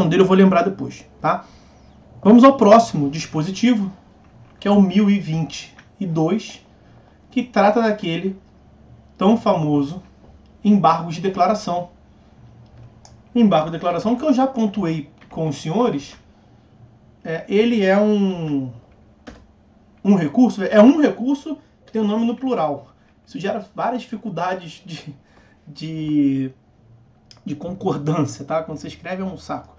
dele eu vou lembrar depois, tá? Vamos ao próximo dispositivo, que é o 1022, que trata daquele tão famoso embargo de declaração. Embargo de declaração que eu já pontuei com os senhores, ele é um recurso, que tem o nome no plural. Isso gera várias dificuldades de concordância, tá? Quando você escreve é um saco.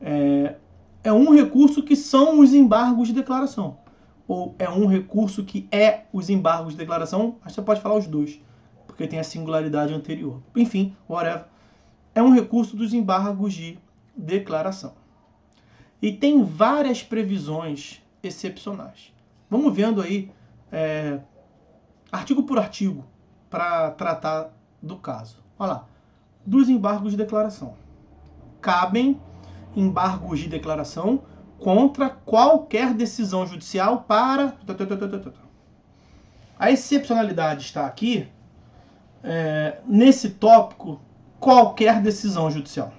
É um recurso que são os embargos de declaração. Ou é um recurso que é os embargos de declaração, mas você pode falar os dois, porque tem a singularidade anterior. Enfim, whatever. É um recurso dos embargos de declaração. E tem várias previsões excepcionais. Vamos vendo aí, artigo por artigo, para tratar do caso. Olha lá. Dos embargos de declaração. Cabem embargos de declaração contra qualquer decisão judicial para... A excepcionalidade está aqui, nesse tópico, qualquer decisão judicial.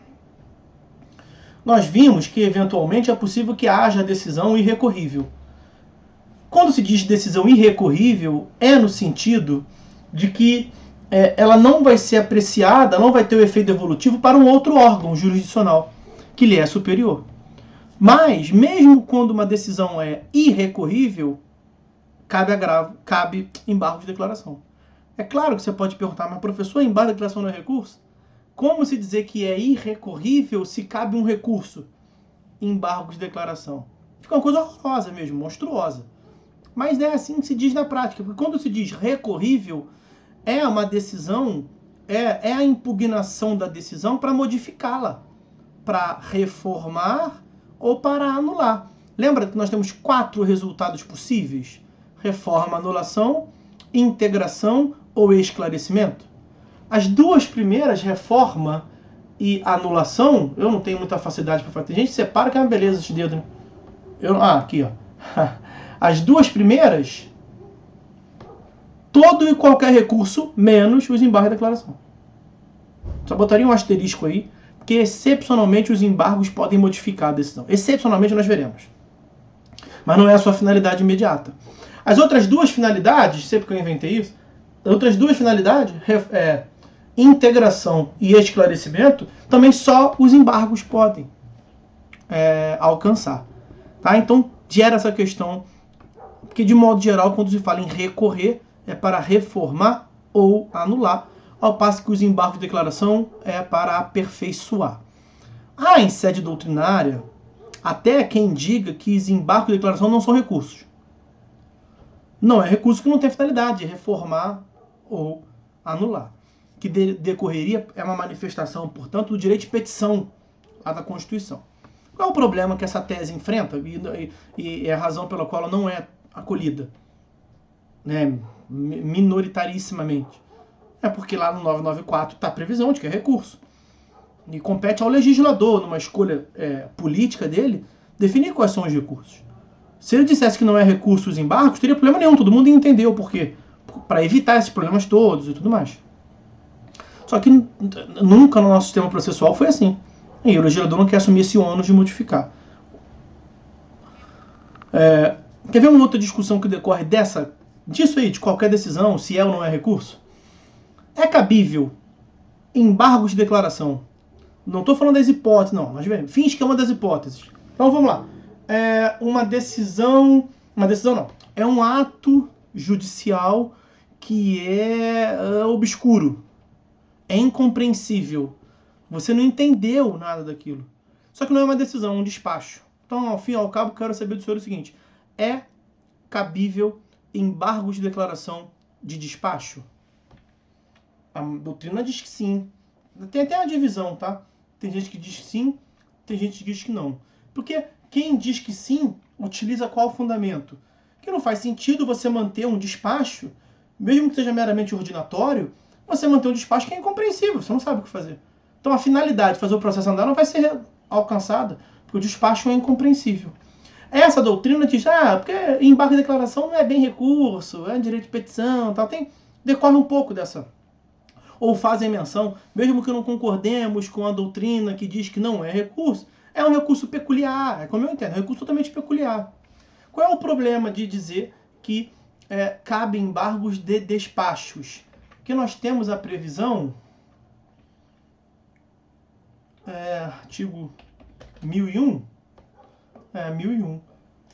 Nós vimos que, eventualmente, é possível que haja decisão irrecorrível. Quando se diz decisão irrecorrível, é no sentido de que ela não vai ser apreciada, não vai ter o efeito devolutivo para um outro órgão jurisdicional, que lhe é superior. Mas, mesmo quando uma decisão é irrecorrível, cabe embargo de declaração. É claro que você pode perguntar, mas professor, embargo de declaração não é recurso? Como se dizer que é irrecorrível se cabe um recurso? Embargo de declaração. Fica uma coisa horrorosa mesmo, monstruosa. Mas é assim que se diz na prática, porque quando se diz recorrível, é uma decisão, é a impugnação da decisão para modificá-la, para reformar ou para anular. Lembra que nós temos 4 resultados possíveis? Reforma, anulação, integração ou esclarecimento. As 2 primeiras, reforma e anulação, eu não tenho muita facilidade para fazer. Tem gente que separa que é uma beleza esse dedo, né? Aqui, ó. As 2 primeiras, todo e qualquer recurso, menos os embargos de declaração. Só botaria um asterisco aí, porque excepcionalmente os embargos podem modificar a decisão. Excepcionalmente nós veremos. Mas não é a sua finalidade imediata. As outras 2 finalidades, sempre que eu inventei isso, as outras 2 finalidades, integração e esclarecimento, também só os embargos podem alcançar. Tá? Então, gera essa questão, porque de modo geral, quando se fala em recorrer, é para reformar ou anular, ao passo que os embargos de declaração é para aperfeiçoar. Em sede doutrinária, até quem diga que os embargos de declaração não são recursos. Não é recurso que não tem finalidade de reformar ou anular. Que decorreria é uma manifestação, portanto, do direito de petição lá da Constituição. Qual é o problema que essa tese enfrenta e é a razão pela qual ela não é acolhida, né, minoritarissimamente? É porque lá no 994 está a previsão de que é recurso. E compete ao legislador, numa escolha política dele, definir quais são os recursos. Se ele dissesse que não é recurso os embargos, teria problema nenhum, todo mundo ia entender o porquê. Para evitar esses problemas todos e tudo mais. Só que nunca no nosso sistema processual foi assim. E o legislador não quer assumir esse ônus de modificar. Quer ver uma outra discussão que decorre disso aí, de qualquer decisão, se é ou não é recurso? É cabível embargos de declaração? Não estou falando das hipóteses, não. Mas finge que é uma das hipóteses. Então vamos lá. Uma decisão não. É um ato judicial que é obscuro. É incompreensível. Você não entendeu nada daquilo. Só que não é uma decisão, é um despacho. Então, ao fim e ao cabo, quero saber do senhor o seguinte. É cabível embargos de declaração de despacho? A doutrina diz que sim. Tem até uma divisão, tá? Tem gente que diz que sim, tem gente que diz que não. Porque quem diz que sim, utiliza qual fundamento? Que não faz sentido você manter um despacho, mesmo que seja meramente ordinatório, você manter um despacho que é incompreensível, você não sabe o que fazer. Então a finalidade de fazer o processo andar não vai ser alcançada, porque o despacho é incompreensível. Essa doutrina diz, porque embargo de declaração não é bem recurso, é direito de petição, tal. Decorre um pouco dessa. Ou fazem menção, mesmo que não concordemos com a doutrina que diz que não é recurso, É um recurso peculiar, é como eu entendo, é um recurso totalmente peculiar. Qual é o problema de dizer que cabe embargos de despachos? Que nós temos a previsão, artigo 1001, 1001. O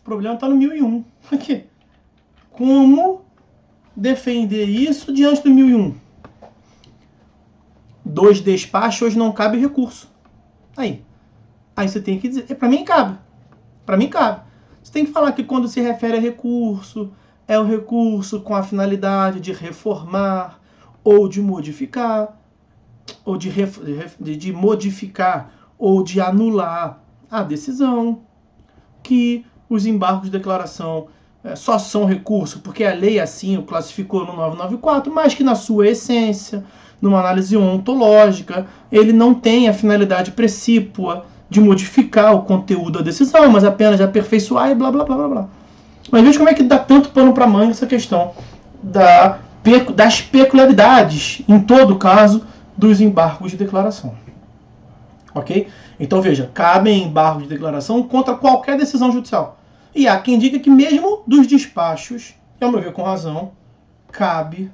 problema está no 1001. Aqui. Como defender isso diante do 1001? Dos despachos não cabe recurso. Aí você tem que dizer, para mim cabe. Para mim cabe. Você tem que falar que quando se refere a recurso, é o recurso com a finalidade de reformar ou de modificar, ou de modificar ou de anular a decisão, que os embargos de declaração só são recurso porque a lei assim o classificou no 994, mas que na sua essência, numa análise ontológica, ele não tem a finalidade precípua de modificar o conteúdo da decisão, mas apenas de aperfeiçoar e blá blá blá blá blá. Mas veja como é que dá tanto pano para manga essa questão das peculiaridades, em todo caso, dos embargos de declaração. Ok? Então veja, cabem embargos de declaração contra qualquer decisão judicial. E há quem diga que mesmo dos despachos, e ao meu ver com razão, cabe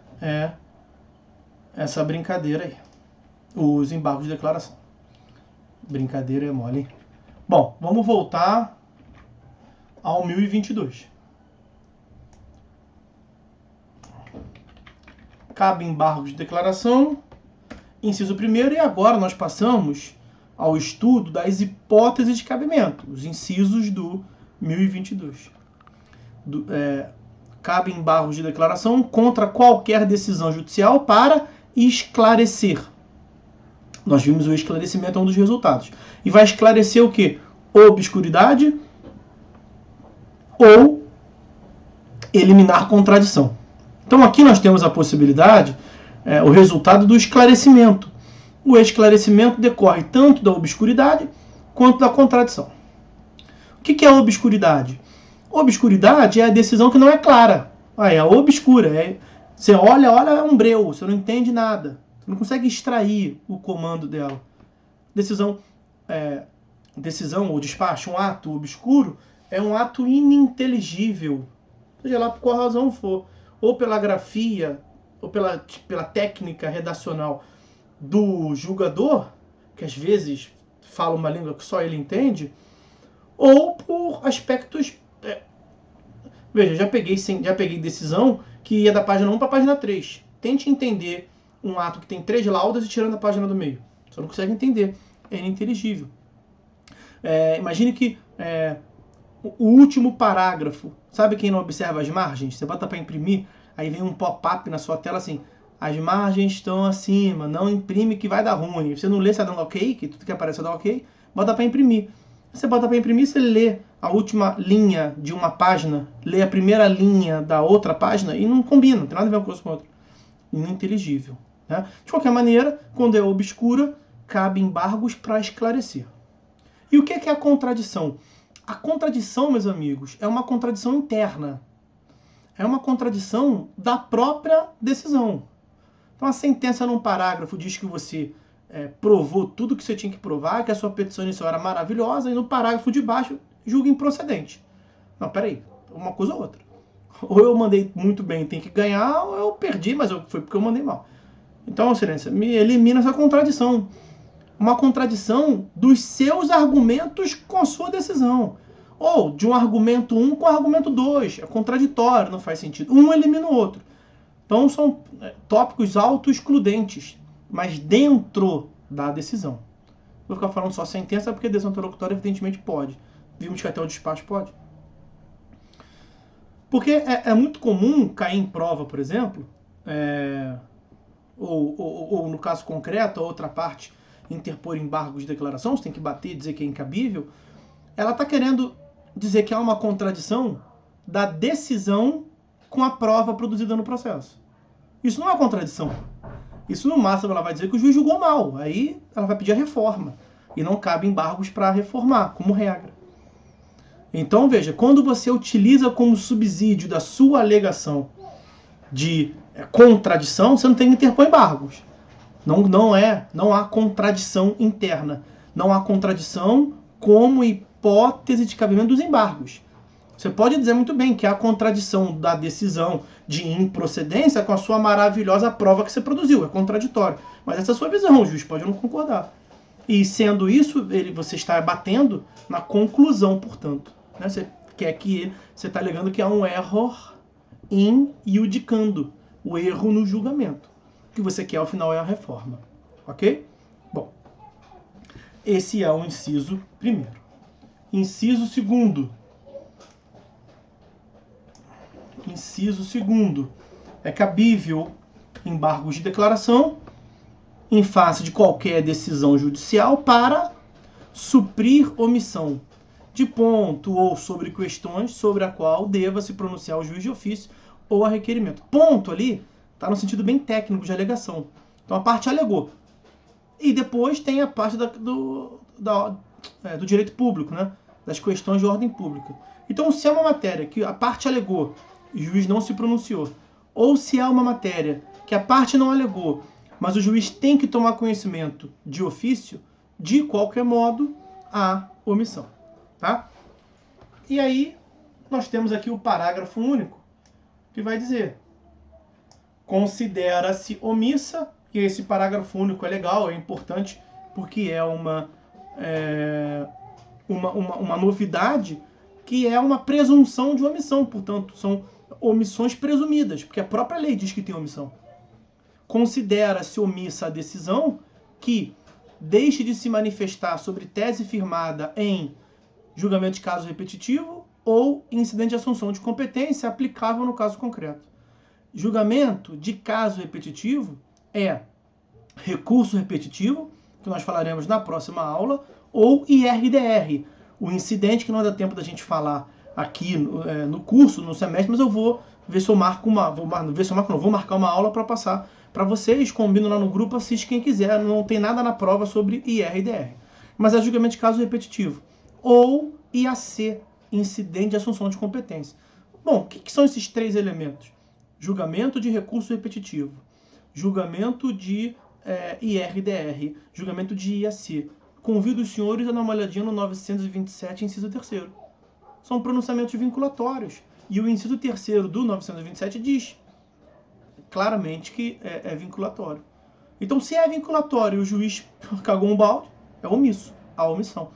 essa brincadeira aí. Os embargos de declaração. Brincadeira é mole, hein? Bom, vamos voltar ao 1022. Cabe embargos de declaração, inciso 1º, e agora nós passamos ao estudo das hipóteses de cabimento, os incisos do 1022. Cabe embargos de declaração contra qualquer decisão judicial para esclarecer. Nós vimos o esclarecimento é um dos resultados. E vai esclarecer o quê? Obscuridade ou eliminar contradição. Então aqui nós temos a possibilidade, o resultado do esclarecimento. O esclarecimento decorre tanto da obscuridade quanto da contradição. O que é a obscuridade? Obscuridade é a decisão que não é clara. É obscura. Você olha, é um breu, você não entende nada. Você não consegue extrair o comando dela. Decisão ou despacho, um ato obscuro, é um ato ininteligível. Seja lá por qual razão for. Ou pela grafia, ou pela técnica redacional do julgador, que às vezes fala uma língua que só ele entende, ou por aspectos... Veja, já peguei decisão que ia da página 1 para a página 3. Tente entender um ato que tem 3 laudas e tirando a página do meio. Você não consegue entender. É ininteligível. Imagine que o último parágrafo, sabe quem não observa as margens? Você bota para imprimir, aí vem um pop-up na sua tela assim, as margens estão acima, não imprime que vai dar ruim. Você não lê, você dá um ok, que tudo que aparece dá ok, bota para imprimir. Você bota para imprimir, você lê a última linha de uma página, lê a primeira linha da outra página e não combina, não tem nada a ver uma coisa com a outra. Ininteligível. Né? De qualquer maneira, quando é obscura, cabe embargos para esclarecer. E o que é a contradição? A contradição, meus amigos, é uma contradição interna. É uma contradição da própria decisão. Então a sentença num parágrafo diz que você provou tudo que você tinha que provar, que a sua petição inicial era maravilhosa, e no parágrafo de baixo julga improcedente. Não, peraí, uma coisa ou outra. Ou eu mandei muito bem e tem que ganhar, ou eu perdi, mas foi porque eu mandei mal. Então, excelência, me elimina essa contradição. Uma contradição dos seus argumentos com a sua decisão. Ou de um argumento 1 com o argumento 2. É contraditório, não faz sentido. Um elimina o outro. Então são tópicos auto-excludentes, mas dentro da decisão. Vou ficar falando só sentença porque decisão interlocutória evidentemente pode. Vimos que até o despacho pode. Porque é muito comum cair em prova, por exemplo, ou no caso concreto, a outra parte interpor embargos de declaração, você tem que bater e dizer que é incabível, ela está querendo dizer que há uma contradição da decisão com a prova produzida no processo. Isso não é uma contradição. Isso no máximo ela vai dizer que o juiz julgou mal. Aí ela vai pedir a reforma. E não cabe embargos para reformar, como regra. Então veja, quando você utiliza como subsídio da sua alegação de contradição, você não tem que interpor embargos. Não há contradição interna. Não há contradição como hipótese de cabimento dos embargos. Você pode dizer muito bem que há contradição da decisão de improcedência com a sua maravilhosa prova que você produziu. É contraditório. Mas essa é a sua visão, o juiz pode não concordar. E sendo isso, você está batendo na conclusão, portanto. Né? Você quer que você está alegando que há um error in iudicando, o erro no julgamento. O que você quer ao final é a reforma. Ok? Bom, esse é o inciso primeiro. Inciso segundo. Inciso segundo. É cabível embargos de declaração em face de qualquer decisão judicial para suprir omissão de ponto ou sobre questões sobre a qual deva se pronunciar o juiz de ofício ou a requerimento. Ponto ali está no sentido bem técnico de alegação. Então a parte alegou. E depois tem a parte do direito público, né? Das questões de ordem pública. Então, se é uma matéria que a parte alegou e o juiz não se pronunciou, ou se é uma matéria que a parte não alegou, mas o juiz tem que tomar conhecimento de ofício, de qualquer modo, há omissão. Tá? E aí, nós temos aqui o parágrafo único, que vai dizer: considera-se omissa, e esse parágrafo único é legal, é importante, porque é uma novidade, que é uma presunção de omissão, portanto, são omissões presumidas, porque a própria lei diz que tem omissão. Considera-se omissa a decisão que deixe de se manifestar sobre tese firmada em julgamento de caso repetitivo ou incidente de assunção de competência aplicável no caso concreto. Julgamento de caso repetitivo é recurso repetitivo, que nós falaremos na próxima aula, ou IRDR, o incidente que não dá tempo da gente falar aqui no curso, no semestre, mas eu vou ver se eu marco vou marcar uma aula para passar para vocês, combino lá no grupo, assiste quem quiser, não tem nada na prova sobre IRDR. Mas é julgamento de caso repetitivo. Ou IAC, incidente de assunção de competência. Bom, o que são esses três elementos? Julgamento de recurso repetitivo, julgamento de IRDR, julgamento de IAC. Convido os senhores a dar uma olhadinha no 927, inciso 3º. São pronunciamentos vinculatórios. E o inciso 3º do 927 diz claramente que é vinculatório. Então, se é vinculatório e o juiz cagou um balde, é omisso, a omissão.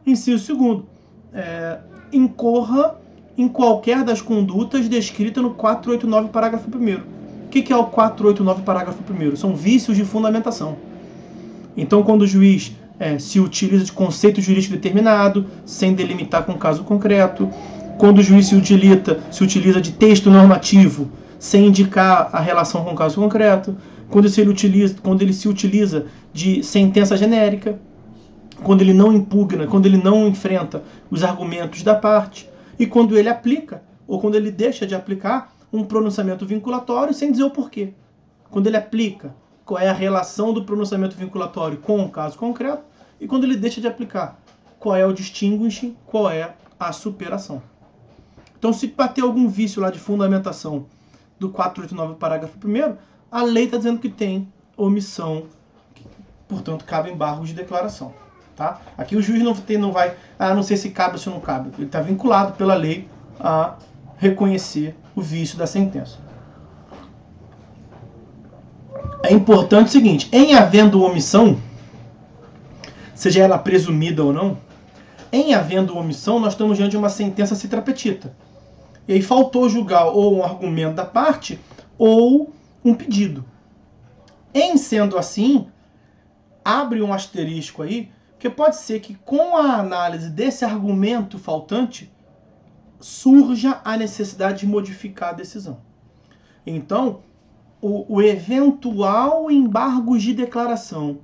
Inciso 2º, incorra em qualquer das condutas descritas no 489, parágrafo 1º. O que é o 489, parágrafo 1º? São vícios de fundamentação. Então, quando o juiz se utiliza de conceito jurídico determinado, sem delimitar com caso concreto, quando o juiz se utiliza de texto normativo, sem indicar a relação com o caso concreto, quando ele se utiliza de sentença genérica, quando ele não impugna, quando ele não enfrenta os argumentos da parte, e quando ele aplica, ou quando ele deixa de aplicar, um pronunciamento vinculatório sem dizer o porquê. Quando ele aplica, qual é a relação do pronunciamento vinculatório com o caso concreto, e quando ele deixa de aplicar, qual é o distinguishing, qual é a superação. Então, se bater algum vício lá de fundamentação do 489, parágrafo 1º, a lei está dizendo que tem omissão, portanto, cabe embargos de declaração. Tá? Aqui o juiz não vai, não sei se cabe ou se não cabe. Ele está vinculado pela lei a reconhecer o vício da sentença. É importante o seguinte: em havendo omissão, seja ela presumida ou não, em havendo omissão, nós estamos diante de uma sentença citra petita. E aí faltou julgar ou um argumento da parte ou um pedido. Em sendo assim, abre um asterisco aí, porque pode ser que com a análise desse argumento faltante surja a necessidade de modificar a decisão. Então, o eventual embargo de declaração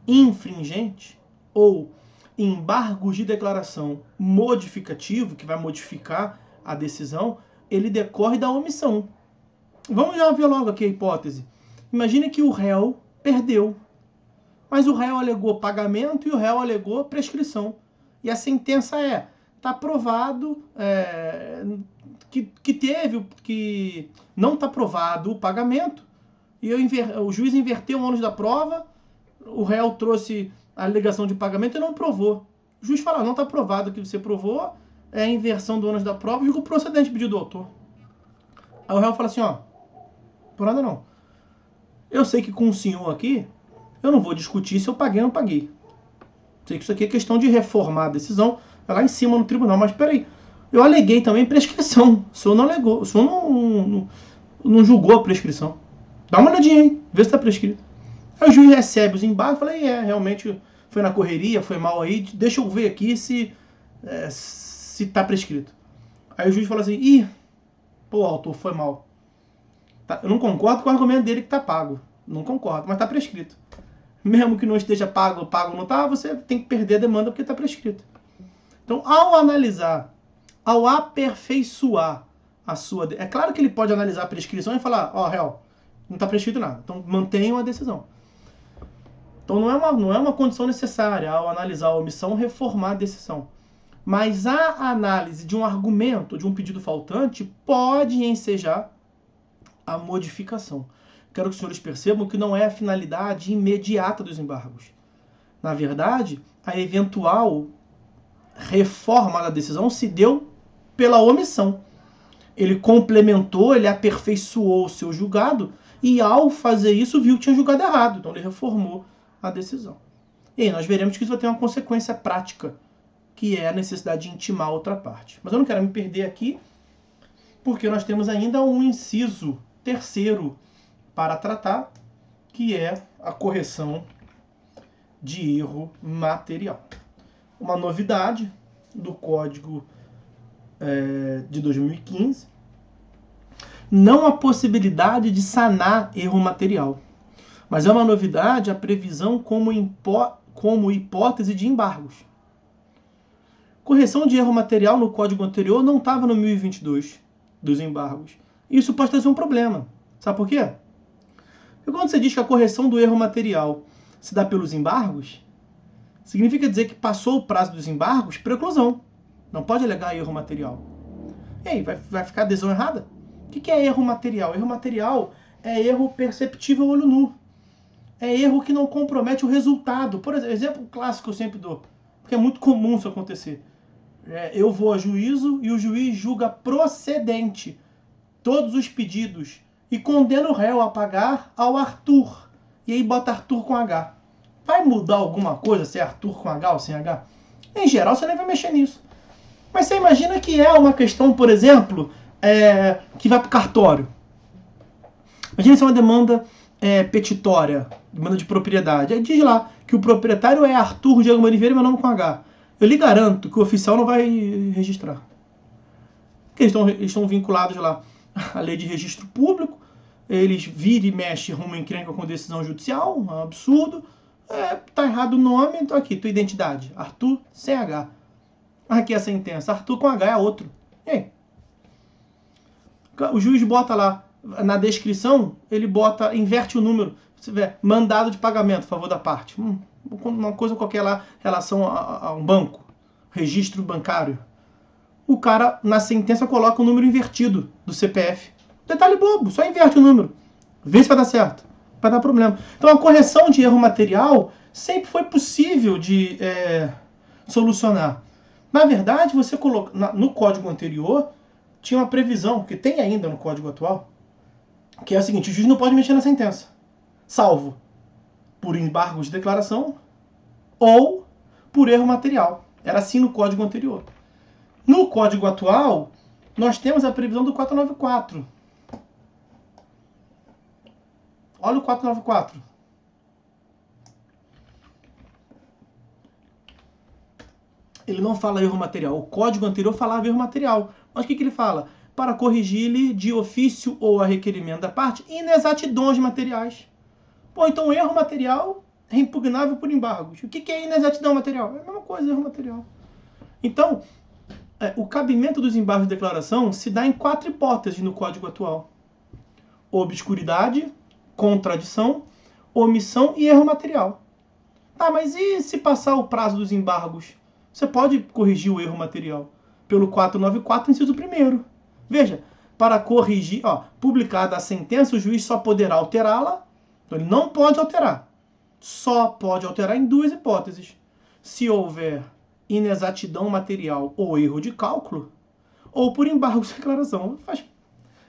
infringente ou embargo de declaração modificativo, que vai modificar a decisão, ele decorre da omissão. Vamos já ver logo aqui a hipótese. Imagine que o réu perdeu, mas o réu alegou pagamento e o réu alegou prescrição. E a sentença está provado que não está provado o pagamento, e o juiz inverteu o ônus da prova, o réu trouxe a alegação de pagamento e não provou. O juiz fala, não está provado o que você provou, é a inversão do ônus da prova, julgo procedente pedido do autor. Aí o réu fala assim, ó, por nada não. Eu sei que com o senhor aqui, eu não vou discutir se eu paguei ou não paguei. Sei que isso aqui é questão de reformar a decisão, é lá em cima no tribunal, mas peraí, eu aleguei também prescrição. O senhor não alegou, o senhor não julgou a prescrição. Dá uma olhadinha aí, vê se está prescrito. Aí o juiz recebe os embargos e fala, realmente foi na correria, foi mal aí, deixa eu ver aqui se está prescrito. Aí o juiz fala assim, pô, autor, foi mal. Tá, eu não concordo com o argumento dele que está pago. Não concordo, mas está prescrito. Mesmo que não esteja pago não está, você tem que perder a demanda porque está prescrito. Então, ao analisar, ao aperfeiçoar a sua... É claro que ele pode analisar a prescrição e falar, réu, não está prescrito nada. Então, mantenham a decisão. Então, não é uma condição necessária, ao analisar a omissão, reformar a decisão. Mas a análise de um argumento, de um pedido faltante, pode ensejar a modificação. Quero que os senhores percebam que não é a finalidade imediata dos embargos. Na verdade, a eventual reforma da decisão se deu pela omissão. Ele complementou, ele aperfeiçoou o seu julgado e, ao fazer isso, viu que tinha julgado errado. Então, ele reformou a decisão. E aí, nós veremos que isso vai ter uma consequência prática, que é a necessidade de intimar a outra parte. Mas eu não quero me perder aqui, porque nós temos ainda um inciso terceiro para tratar, que é a correção de erro material. Uma novidade do Código de 2015, não a possibilidade de sanar erro material, mas é uma novidade a previsão como hipótese de embargos. Correção de erro material no Código anterior não estava no 1022 dos embargos. Isso pode trazer um problema. Sabe por quê? Porque quando você diz que a correção do erro material se dá pelos embargos, significa dizer que passou o prazo dos embargos, preclusão. Não pode alegar erro material. E aí, vai ficar adesão errada? O que é erro material? Erro material é erro perceptível olho nu. É erro que não compromete o resultado. Por exemplo clássico que eu sempre dou, porque é muito comum isso acontecer. Eu vou a juízo e o juiz julga procedente todos os pedidos e condena o réu a pagar ao Arthur. E aí bota Arthur com H. Vai mudar alguma coisa se é Arthur com H ou sem H? Em geral, você nem vai mexer nisso. Mas você imagina que é uma questão, por exemplo, que vai para o cartório. Imagina se é uma demanda petitória, demanda de propriedade. Aí diz lá que o proprietário é Arthur Diego Oliveira e meu nome com H. Eu lhe garanto que o oficial não vai registrar. Porque eles estão vinculados lá à lei de registro público, eles viram e mexem rumo em encrenca com decisão judicial, um absurdo. Tá errado o nome, então aqui, tua identidade, Arthur sem H. Aqui a sentença, Arthur com H é outro. E aí? O juiz bota lá, na descrição, ele inverte o número. Você vê, mandado de pagamento a favor da parte. Uma coisa qualquer lá, relação a um banco, registro bancário. O cara, na sentença, coloca o número invertido do CPF. Detalhe bobo, só inverte o número. Vê se vai dar certo. Vai dar problema. Então, a correção de erro material sempre foi possível de solucionar. Na verdade, você coloca no código anterior, tinha uma previsão, que tem ainda no código atual, que é a seguinte: o juiz não pode mexer na sentença, salvo por embargo de declaração ou por erro material. Era assim no código anterior. No código atual, nós temos a previsão do 494. Olha o 494. Ele não fala erro material. O código anterior falava erro material. Mas o que ele fala? Para corrigir-lhe de ofício ou a requerimento da parte inexatidões materiais. Pô, então erro material é impugnável por embargos. O que é inexatidão material? É a mesma coisa, erro material. Então, o cabimento dos embargos de declaração se dá em 4 hipóteses no código atual: obscuridade, contradição, omissão e erro material. Tá, mas e se passar o prazo dos embargos? Você pode corrigir o erro material pelo 494, inciso 1º. Veja, para corrigir, publicada a sentença, o juiz só poderá alterá-la. Então ele não pode alterar. Só pode alterar em 2 hipóteses: se houver inexatidão material ou erro de cálculo, ou por embargo de declaração.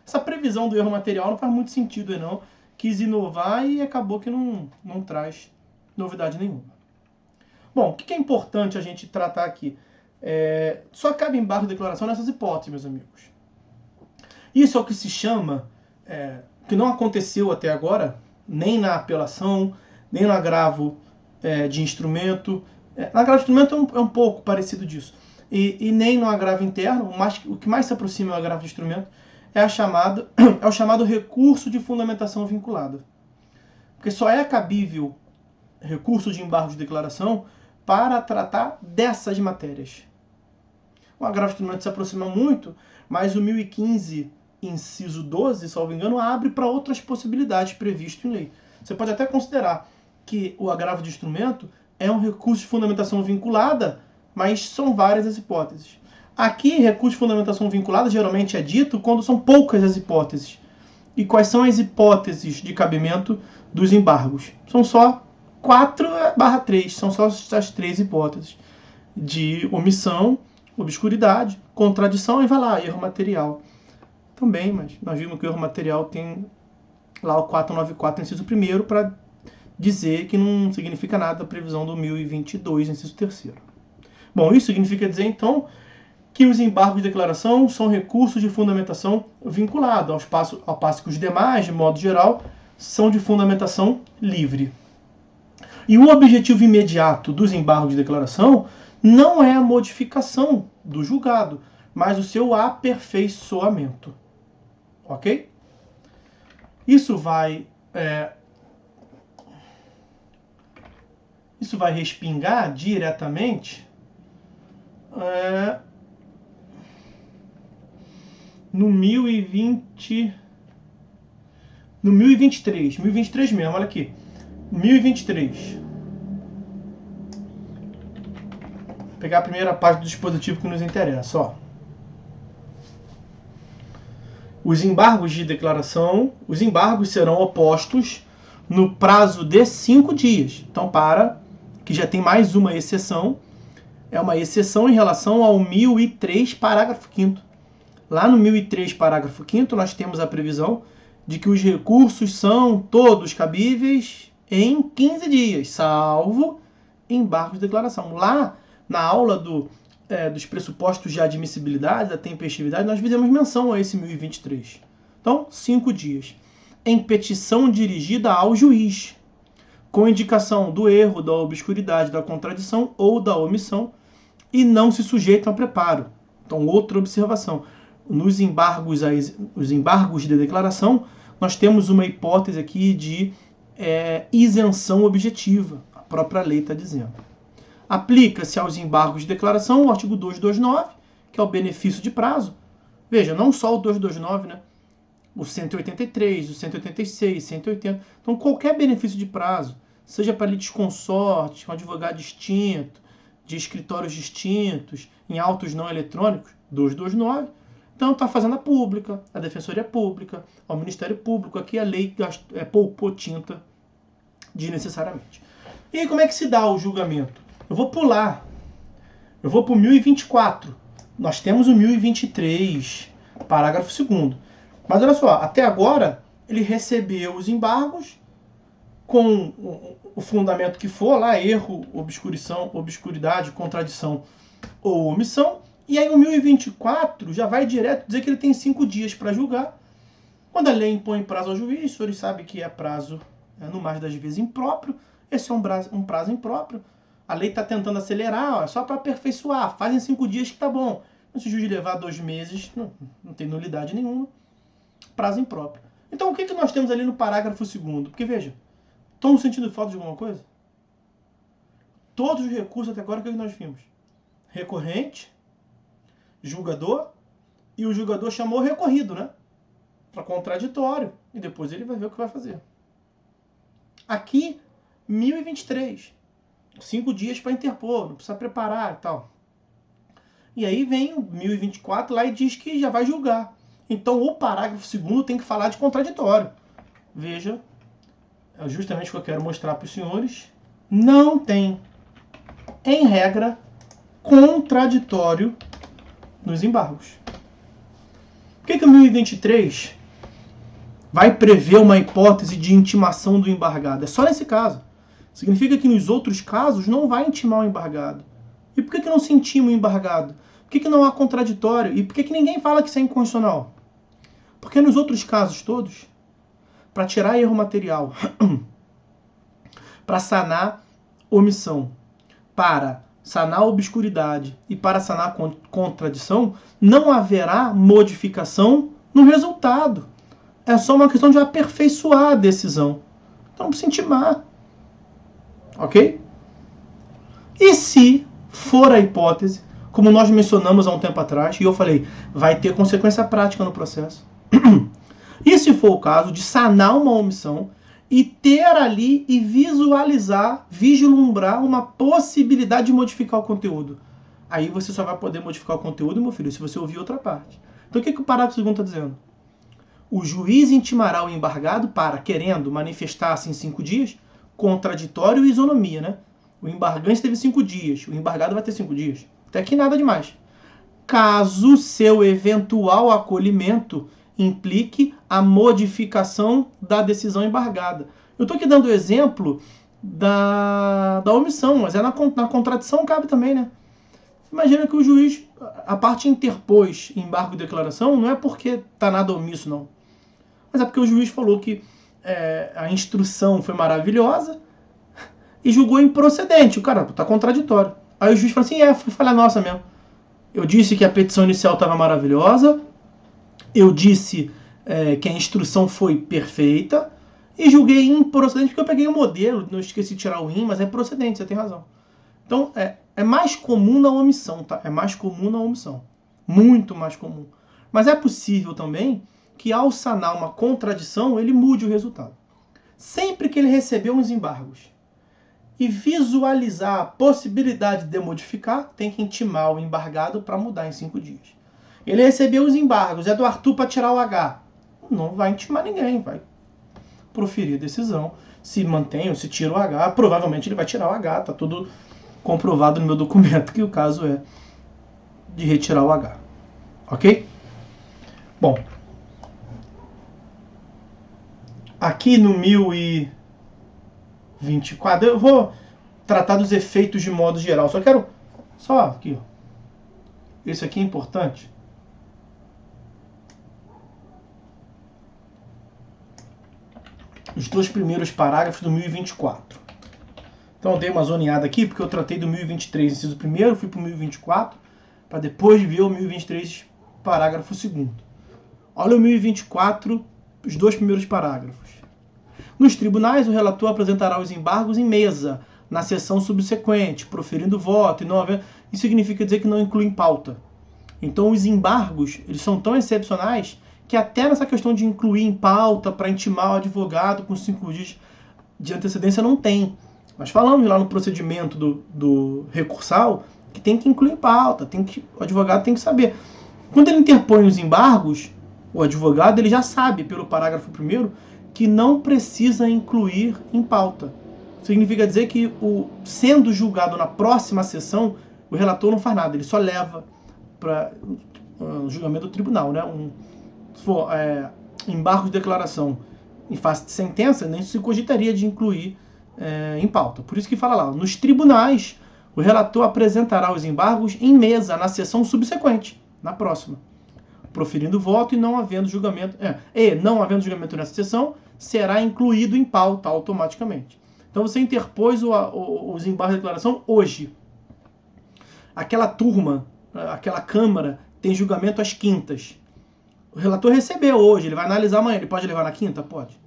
Essa previsão do erro material não faz muito sentido, não. Quis inovar e acabou que não traz novidade nenhuma. Bom, o que é importante a gente tratar aqui? Só cabe embargo de declaração nessas hipóteses, meus amigos. Isso é o que se chama, que não aconteceu até agora, nem na apelação, nem no agravo de instrumento. No agravo de instrumento é um pouco parecido disso. E nem no agravo interno, o que mais se aproxima do agravo de instrumento é o chamado recurso de fundamentação vinculada. Porque só é cabível recurso de embargo de declaração para tratar dessas matérias. O agravo de instrumento se aproxima muito, mas o 1015, inciso 12, salvo engano, abre para outras possibilidades previstas em lei. Você pode até considerar que o agravo de instrumento é um recurso de fundamentação vinculada, mas são várias as hipóteses. Aqui, recurso de fundamentação vinculada geralmente é dito quando são poucas as hipóteses. E quais são as hipóteses de cabimento dos embargos? São só 4/3, são só as 3 hipóteses. De omissão, obscuridade, contradição e vai lá, erro material. Também, mas nós vimos que o erro material tem lá o 494, inciso 1º, para dizer que não significa nada a previsão do 1022, inciso 3º. Bom, isso significa dizer, então, que os embargos de declaração são recursos de fundamentação vinculado, ao passo que os demais, de modo geral, são de fundamentação livre. E o objetivo imediato dos embargos de declaração não é a modificação do julgado, mas o seu aperfeiçoamento. Ok? Isso vai respingar diretamente no 1023 mesmo, olha aqui. 1023. Vou pegar a primeira parte do dispositivo que nos interessa, ó. Os embargos de declaração, os embargos serão opostos no prazo de 5 dias. Então, que já tem mais uma exceção, é uma exceção em relação ao 1003, parágrafo 5º. Lá no 1003, parágrafo 5º, nós temos a previsão de que os recursos são todos cabíveis em 15 dias, salvo embargos de declaração. Lá, na aula dos pressupostos de admissibilidade, da tempestividade, nós fizemos menção a esse 1023. Então, 5 dias. Em petição dirigida ao juiz, com indicação do erro, da obscuridade, da contradição ou da omissão, e não se sujeitam a preparo. Então, outra observação. Nos embargos, os embargos de declaração, nós temos uma hipótese aqui de isenção objetiva. A própria lei está dizendo. Aplica-se aos embargos de declaração o artigo 229, que é o benefício de prazo. Veja, não só o 229, né? O 183, o 186, 180. Então, qualquer benefício de prazo, seja para litisconsorte, com advogado distinto, de escritórios distintos, em autos não eletrônicos, 229. Então, está a Fazenda Pública, a Defensoria Pública, o Ministério Público. Aqui a lei poupou tinta desnecessariamente. E aí, como é que se dá o julgamento? Eu vou pular. Eu vou para o 1024. Nós temos o 1023, parágrafo 2º. Mas olha só, até agora ele recebeu os embargos com o fundamento que for lá, erro, obscuridade, contradição ou omissão. E aí o 1024 já vai direto dizer que ele tem 5 dias para julgar. Quando a lei impõe prazo ao juiz, os senhores sabem que é prazo, no mais das vezes, impróprio. Esse é um prazo impróprio. A lei está tentando acelerar, é só para aperfeiçoar. Fazem 5 dias que tá bom. Mas se o juiz levar 2 meses, não tem nulidade nenhuma. Prazo impróprio. Então o que nós temos ali no parágrafo 2º? Porque veja, estão sentindo falta de alguma coisa? Todos os recursos até agora, o que nós vimos? Recorrente, julgador, e o julgador chamou o recorrido, né? Para contraditório. E depois ele vai ver o que vai fazer. Aqui, 1023. 5 dias para interpor, não precisa preparar e tal. E aí vem o 1024 lá e diz que já vai julgar. Então o parágrafo 2º tem que falar de contraditório. Veja, é justamente o que eu quero mostrar para os senhores. Não tem, em regra, contraditório nos embargos. Por que o 1023 vai prever uma hipótese de intimação do embargado? É só nesse caso. Significa que nos outros casos não vai intimar o embargado. E por que não se intima o embargado? Por que não há contraditório? E por que ninguém fala que isso é inconstitucional? Porque nos outros casos todos, para tirar erro material, para sanar omissão, para sanar obscuridade e para sanar contradição, não haverá modificação no resultado. É só uma questão de aperfeiçoar a decisão. Então não precisa intimar. Ok? E se for a hipótese, como nós mencionamos há um tempo atrás, e eu falei, vai ter consequência prática no processo. E se for o caso de sanar uma omissão e ter ali e visualizar, vislumbrar uma possibilidade de modificar o conteúdo. Aí você só vai poder modificar o conteúdo, meu filho, se você ouvir outra parte. Então o que o parágrafo 2º está dizendo? O juiz intimará o embargado para, querendo manifestar-se em 5 dias, contraditório e isonomia, né? O embargante teve 5 dias, o embargado vai ter 5 dias. Até aqui nada demais. Caso seu eventual acolhimento implique a modificação da decisão embargada. Eu estou aqui dando o exemplo da omissão, mas na contradição cabe também, né? Imagina que o juiz, a parte interpôs embargo de declaração, não é porque está nada omisso, não. Mas é porque o juiz falou que a instrução foi maravilhosa e julgou improcedente. O cara está contraditório. Aí o juiz fala assim, foi falha nossa mesmo. Eu disse que a petição inicial estava maravilhosa, eu disse que a instrução foi perfeita e julguei improcedente porque eu peguei o modelo, não esqueci de tirar o in, mas é procedente, você tem razão. Então, é mais comum na omissão, tá? É mais comum na omissão. Muito mais comum. Mas é possível também que ao sanar uma contradição, ele mude o resultado. Sempre que ele recebeu uns embargos e visualizar a possibilidade de modificar, tem que intimar o embargado para mudar em 5 dias. Ele recebeu os embargos, é do Arthur para tirar o H. Não vai intimar ninguém, vai proferir a decisão. Se mantém ou se tira o H, provavelmente ele vai tirar o H, tá tudo comprovado no meu documento que o caso é de retirar o H. Ok? Bom, aqui no 1024, eu vou tratar dos efeitos de modo geral. Só aqui, ó. Esse aqui é importante. Os 2 primeiros parágrafos do 1024. Então eu dei uma zoneada aqui, porque eu tratei do 1023, inciso 1º, fui para o 1024, para depois ver o 1023, parágrafo 2º. Olha o 1024, os 2 primeiros parágrafos. Nos tribunais, o relator apresentará os embargos em mesa, na sessão subsequente, proferindo voto e não havendo... Isso significa dizer que não inclui em pauta. Então os embargos, eles são tão excepcionais que até nessa questão de incluir em pauta para intimar o advogado com 5 dias de antecedência não tem. Nós falamos lá no procedimento do recursal que tem que incluir em pauta, o advogado tem que saber. Quando ele interpõe os embargos, o advogado ele já sabe, pelo parágrafo 1º, que não precisa incluir em pauta. Significa dizer que, sendo julgado na próxima sessão, o relator não faz nada, ele só leva para o julgamento do tribunal, né? Se for embargo de declaração em face de sentença, nem se cogitaria de incluir em pauta. Por isso que fala lá, nos tribunais, o relator apresentará os embargos em mesa, na sessão subsequente, na próxima. Proferindo voto e não havendo julgamento, não havendo julgamento nessa sessão, será incluído em pauta automaticamente. Então você interpôs os embargos de declaração hoje. Aquela turma, aquela Câmara, tem julgamento às quintas. O relator recebeu hoje, ele vai analisar amanhã. Ele pode levar na quinta? Pode.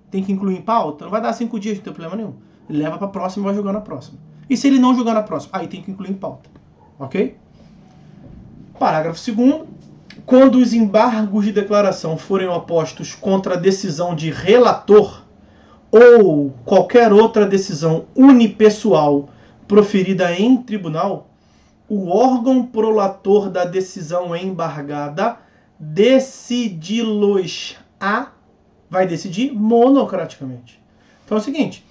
Tem que incluir em pauta? Não vai dar 5 dias, não tem problema nenhum. Ele leva para a próxima e vai julgar na próxima. E se ele não julgar na próxima? Aí tem que incluir em pauta. Ok? Parágrafo 2º. Quando os embargos de declaração forem opostos contra a decisão de relator ou qualquer outra decisão unipessoal proferida em tribunal, o órgão prolator da decisão embargada vai decidir monocraticamente. Então é o seguinte,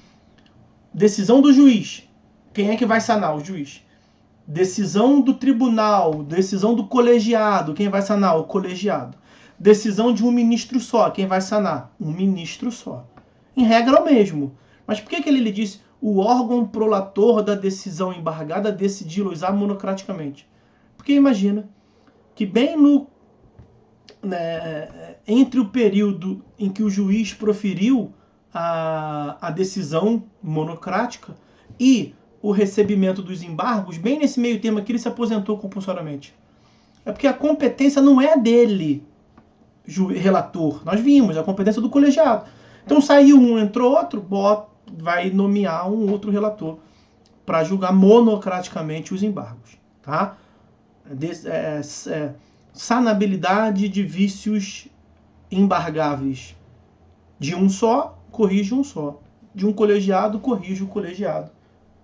decisão do juiz. Quem é que vai sanar? O juiz. Decisão do tribunal, decisão do colegiado, quem vai sanar? O colegiado. Decisão de um ministro só, quem vai sanar? Um ministro só. Em regra é o mesmo. Mas por que ele disse o órgão prolator da decisão embargada decidi-los monocraticamente? Porque imagina que bem entre o período em que o juiz proferiu a decisão monocrática e o recebimento dos embargos, bem nesse meio termo aqui ele se aposentou compulsoriamente. É porque a competência não é dele, relator. Nós vimos, a competência do colegiado. Então saiu um, entrou outro, vai nomear um outro relator para julgar monocraticamente os embargos. Tá? Sanabilidade de vícios embargáveis. De um só, corrige um só. De um colegiado, corrige o colegiado.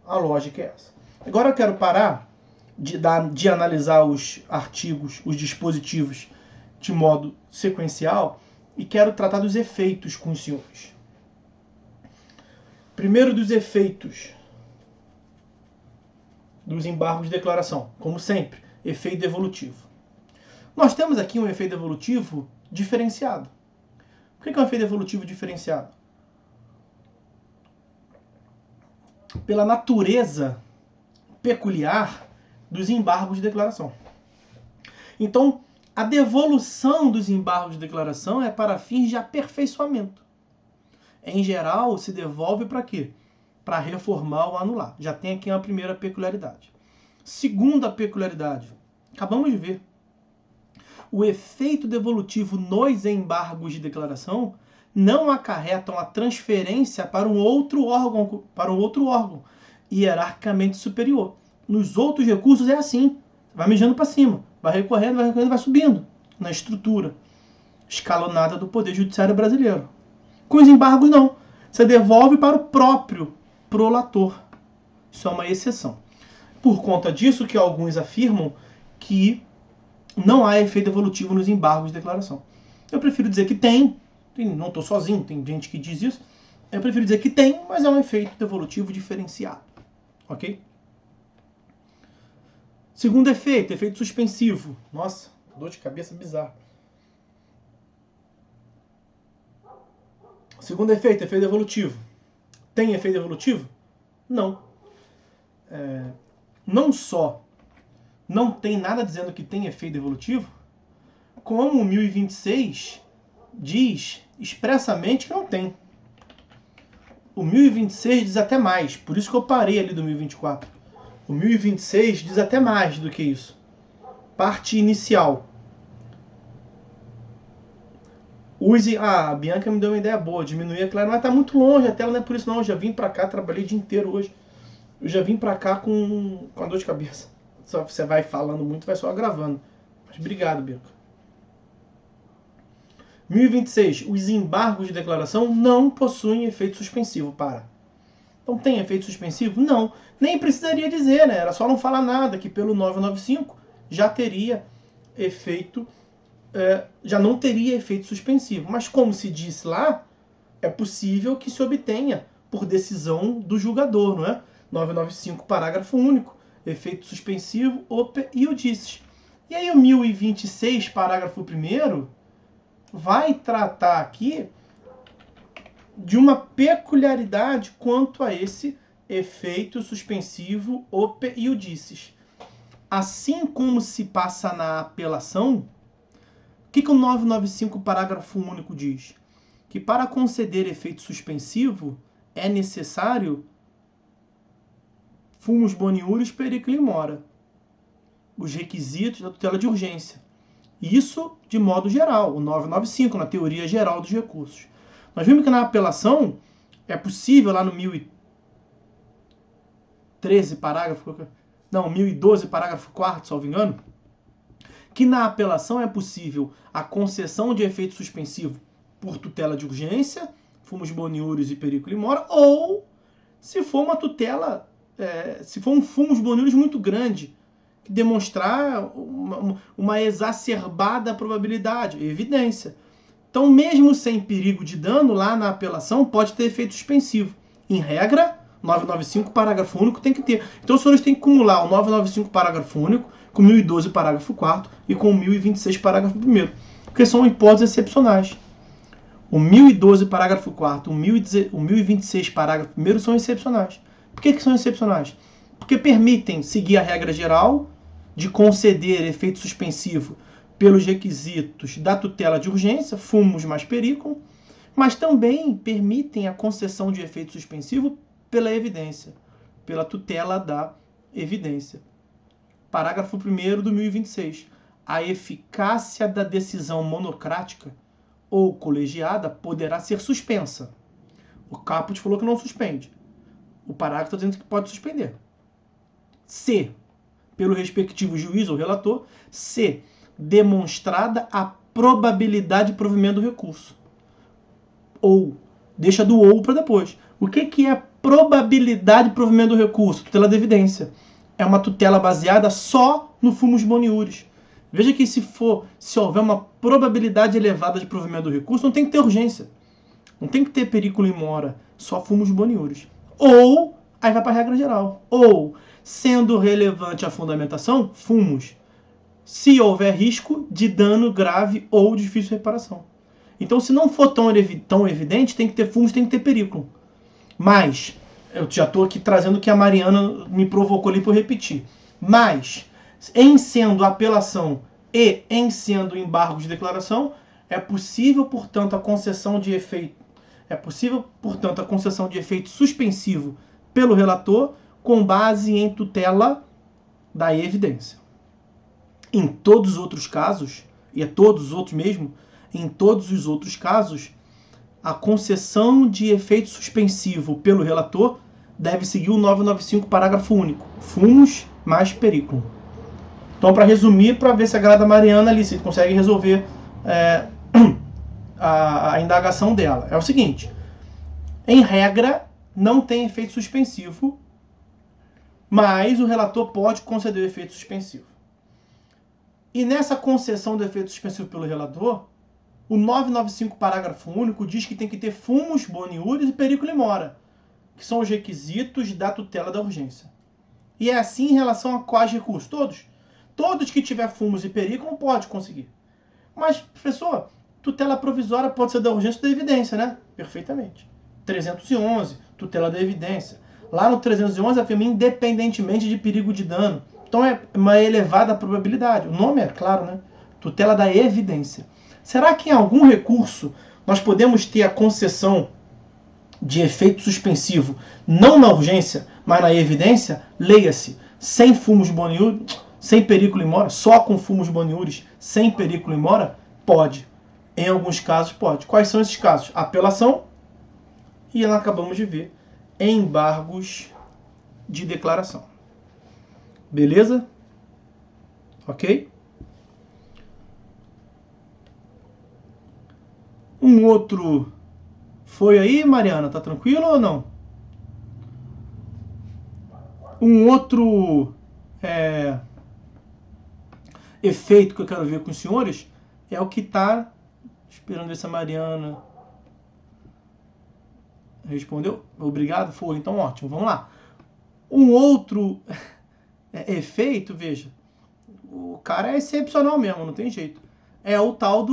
A lógica é essa. Agora eu quero parar de analisar os artigos, os dispositivos de modo sequencial e quero tratar dos efeitos com os senhores. Primeiro dos efeitos dos embargos de declaração. Como sempre, efeito devolutivo. Nós temos aqui um efeito devolutivo diferenciado. Por que é um efeito devolutivo diferenciado? Pela natureza peculiar dos embargos de declaração. Então, a devolução dos embargos de declaração é para fins de aperfeiçoamento. Em geral, se devolve para quê? Para reformar ou anular. Já tem aqui uma primeira peculiaridade. Segunda peculiaridade, acabamos de ver. O efeito devolutivo nos embargos de declaração não acarretam a transferência para um outro órgão hierarquicamente superior. Nos outros recursos é assim, vai mijando para cima, vai recorrendo, vai subindo na estrutura escalonada do Poder Judiciário brasileiro. Com os embargos não, você devolve para o próprio prolator. Isso é uma exceção. Por conta disso que alguns afirmam que não há efeito devolutivo nos embargos de declaração. Eu prefiro dizer que tem, não estou sozinho, tem gente que diz isso. Eu prefiro dizer que tem, mas é um efeito devolutivo diferenciado. Ok? Segundo efeito, efeito suspensivo. Nossa, dor de cabeça bizarra. Segundo efeito, efeito devolutivo. Tem efeito devolutivo? Não. Não só não tem nada dizendo que tem efeito devolutivo, como o 1026 diz expressamente que não tem. O 1026 diz até mais, por isso que eu parei ali do 1024. O 1026 diz até mais do que isso. Parte inicial. Use... a Bianca me deu uma ideia boa, diminuir a clareza, mas tá muito longe a tela, não é por isso não, eu já vim pra cá, trabalhei o dia inteiro hoje. Eu já vim pra cá com a dor de cabeça. Só você vai falando muito, vai só gravando. Mas obrigado, Bianca. 1026. Os embargos de declaração não possuem efeito suspensivo. Para. Então tem efeito suspensivo? Não. Nem precisaria dizer, né? Era só não falar nada, que pelo 995 já teria efeito... já não teria efeito suspensivo. Mas como se disse lá, é possível que se obtenha por decisão do julgador, não é? 995, parágrafo único. Efeito suspensivo, opé iudices. E aí o 1026, parágrafo 1º, vai tratar aqui de uma peculiaridade quanto a esse efeito suspensivo, opé iudices. Assim como se passa na apelação, o que o 995, parágrafo único diz? Que para conceder efeito suspensivo é necessário fumus boniuris periculi mora. Os requisitos da tutela de urgência. Isso de modo geral, o 995, na teoria geral dos recursos. Nós vimos que na apelação é possível, lá no 1013, parágrafo... Não, 1012, parágrafo 4º, salvo engano, que na apelação é possível a concessão de efeito suspensivo por tutela de urgência, fumus boniuris e periculi mora, ou se for uma tutela... se for um fumus boniuris muito grande, que demonstrar uma exacerbada probabilidade, evidência. Então, mesmo sem perigo de dano, lá na apelação pode ter efeito suspensivo. Em regra, 995, parágrafo único, tem que ter. Então os senhores têm que acumular o 995, parágrafo único, com 1012, parágrafo 4º, e com o 1026, parágrafo 1º, porque são hipóteses excepcionais. O 1012, parágrafo 4º, o 1026, parágrafo 1º, são excepcionais. Por que são excepcionais? Porque permitem seguir a regra geral de conceder efeito suspensivo pelos requisitos da tutela de urgência, fumos mais perículo, mas também permitem a concessão de efeito suspensivo pela evidência, pela tutela da evidência. Parágrafo 1º do 1026. A eficácia da decisão monocrática ou colegiada poderá ser suspensa. O caput falou que não suspende. O parágrafo está dizendo que pode suspender. Se, pelo respectivo juiz ou relator, se demonstrada a probabilidade de provimento do recurso. Ou, deixa do ou para depois. O que é probabilidade de provimento do recurso? Tutela da evidência. É uma tutela baseada só no fumus boniuris. Veja que se houver uma probabilidade elevada de provimento do recurso, não tem que ter urgência. Não tem que ter perículo in mora, só fumus boniuris. Ou, aí vai para a regra geral. Ou, sendo relevante a fundamentação, fumus. Se houver risco de dano grave ou difícil de reparação. Então, se não for tão evidente, tem que ter fumus, tem que ter perículo. Mas, eu já estou aqui trazendo o que a Mariana me provocou ali para eu repetir. Mas, em sendo apelação e em sendo embargo de declaração, é possível, portanto, a concessão de efeito suspensivo pelo relator com base em tutela da evidência. Em todos os outros casos, e é todos os outros mesmo, em todos os outros casos, a concessão de efeito suspensivo pelo relator deve seguir o 995, parágrafo único. Fumus mais perículo. Então, para resumir, para ver se agrada a Mariana ali, se consegue resolver a indagação dela. É o seguinte, em regra, não tem efeito suspensivo, mas o relator pode conceder o efeito suspensivo. E nessa concessão do efeito suspensivo pelo relator, o 995, parágrafo único, diz que tem que ter fumus boniuris e perículo in mora, que são os requisitos da tutela da urgência. E é assim em relação a quais recursos? Todos. Todos que tiver fumus e perículo pode conseguir. Mas, professor, tutela provisória pode ser da urgência ou da evidência, né? Perfeitamente. 311, tutela da evidência. Lá no 311 afirma independentemente de perigo de dano. Então é uma elevada probabilidade. O nome é claro, né? Tutela da evidência. Será que em algum recurso nós podemos ter a concessão de efeito suspensivo, não na urgência, mas na evidência? Leia-se, sem fumus boniuris, sem perículo in mora, só com fumus boniuris, sem perículo in mora? Pode. Em alguns casos pode. Quais são esses casos? Apelação e nós acabamos de ver embargos de declaração. Beleza? Ok? Um outro foi aí, Mariana? Tá tranquilo ou não? Um outro efeito que eu quero ver com os senhores é o que está esperando ver se a Mariana respondeu. Obrigado, foi. Então ótimo, vamos lá. Um outro efeito, veja, o cara é excepcional mesmo, não tem jeito. É o tal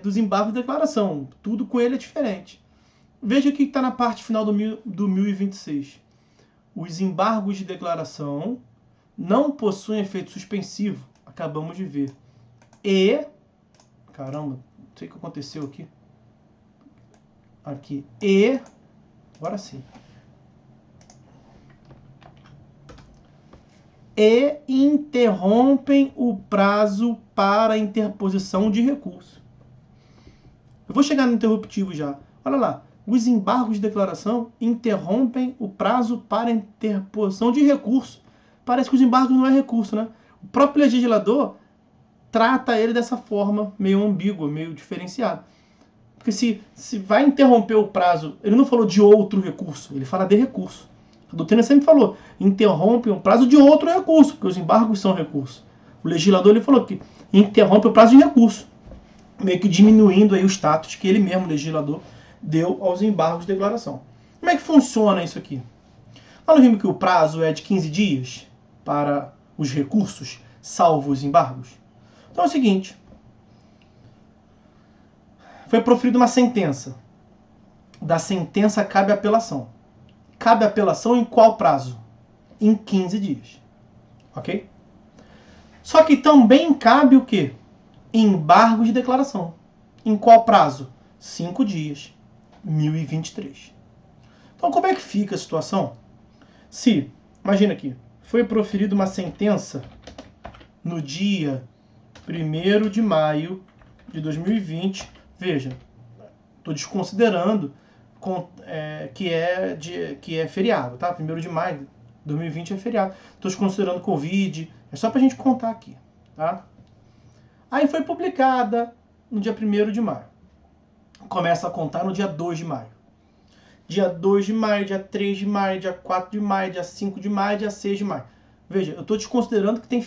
dos embargos de declaração. Tudo com ele é diferente. Veja o que está na parte final do 1026. Os embargos de declaração não possuem efeito suspensivo. Acabamos de ver. E... Caramba, não sei o que aconteceu aqui. Aqui. E... Agora sim. E interrompem o prazo para interposição de recurso. Eu vou chegar no interruptivo já. Olha lá. Os embargos de declaração interrompem o prazo para interposição de recurso. Parece que os embargos não é recurso, né? O próprio legislador trata ele dessa forma, meio ambígua, meio diferenciada. Porque se vai interromper o prazo, ele não falou de outro recurso, ele fala de recurso. A doutrina sempre falou, interrompe o prazo de outro recurso, porque os embargos são recursos. O legislador ele falou que interrompe o prazo de recurso, meio que diminuindo aí o status que ele mesmo, o legislador, deu aos embargos de declaração. Como é que funciona isso aqui? Mas não vimos que o prazo é de 15 dias para os recursos, salvo os embargos? Então é o seguinte, foi proferida uma sentença. Da sentença cabe apelação. Cabe apelação em qual prazo? Em 15 dias. Ok? Só que também cabe o quê? Embargo de declaração. Em qual prazo? 5 dias. 1023. Então como é que fica a situação? Se, imagina aqui, foi proferida uma sentença no dia 1º de maio de 2020. Veja, estou desconsiderando que é feriado, tá? 1º de maio de 2020 é feriado. Estou desconsiderando Covid, é só para a gente contar aqui, tá? Aí foi publicada no dia 1º de maio. Começa a contar no dia 2 de maio. Dia 2 de maio, dia 3 de maio, dia 4 de maio, dia 5 de maio, dia 6 de maio. Veja, eu estou desconsiderando que tem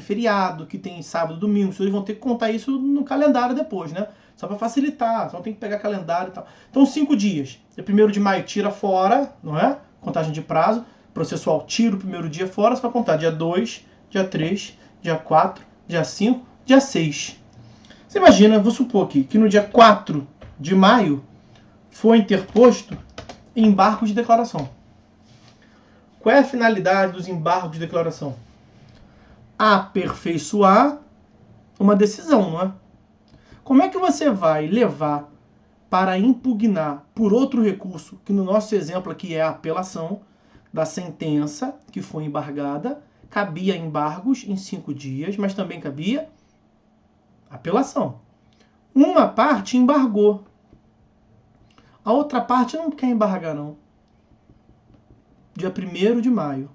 feriado, que tem sábado, domingo. Vocês vão ter que contar isso no calendário depois, né? Só para facilitar, só tem que pegar calendário e tal. Então, 5 dias. Dia 1º de maio tira fora, não é? Contagem de prazo. Processual tira o primeiro dia fora, você vai contar dia 2, dia 3, dia 4, dia 5, dia 6. Você imagina, vou supor aqui, que no dia 4 de maio foi interposto embargo de declaração. Qual é a finalidade dos embargos de declaração? Aperfeiçoar uma decisão, não é? Como é que você vai levar para impugnar por outro recurso, que no nosso exemplo aqui é a apelação da sentença que foi embargada, cabia embargos em 5 dias, mas também cabia apelação. Uma parte embargou. A outra parte não quer embargar, não. Dia 1º de maio.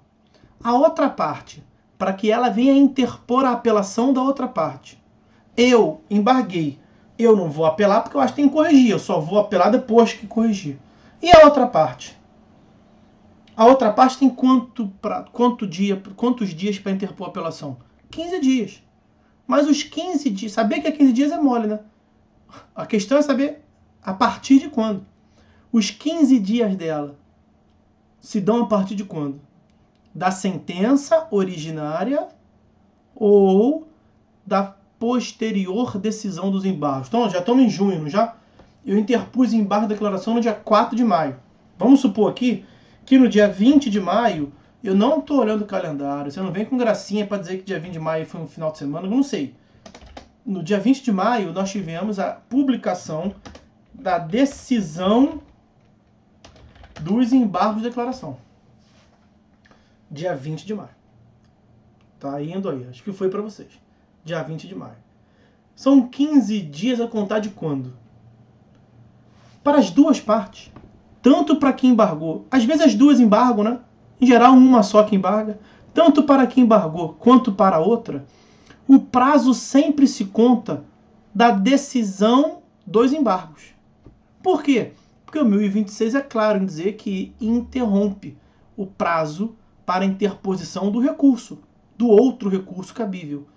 A outra parte, para que ela venha interpor a apelação da outra parte. Eu embarguei. Eu não vou apelar porque eu acho que tem que corrigir. Eu só vou apelar depois que corrigir. E a outra parte? A outra parte tem quantos dias para interpor a apelação? 15 dias. Mas os 15 dias... Saber que é 15 dias é mole, né? A questão é saber a partir de quando. Os 15 dias dela se dão a partir de quando? Da sentença originária ou da posterior decisão dos embargos. Então, já estamos em junho, não já? Eu interpus embargo de declaração no dia 4 de maio. Vamos supor aqui que no dia 20 de maio, eu não estou olhando o calendário, você não vem com gracinha para dizer que dia 20 de maio foi um final de semana, eu não sei. No dia 20 de maio, nós tivemos a publicação da decisão dos embargos de declaração. Dia 20 de maio. Tá indo aí, acho que foi para vocês. Dia 20 de maio. São 15 dias a contar de quando? Para as duas partes. Tanto para quem embargou. Às vezes as duas embargam, né? Em geral, uma só que embarga. Tanto para quem embargou quanto para a outra, o prazo sempre se conta da decisão dos embargos. Por quê? Porque o 1026 é claro em dizer que interrompe o prazo para interposição do recurso, do outro recurso cabível.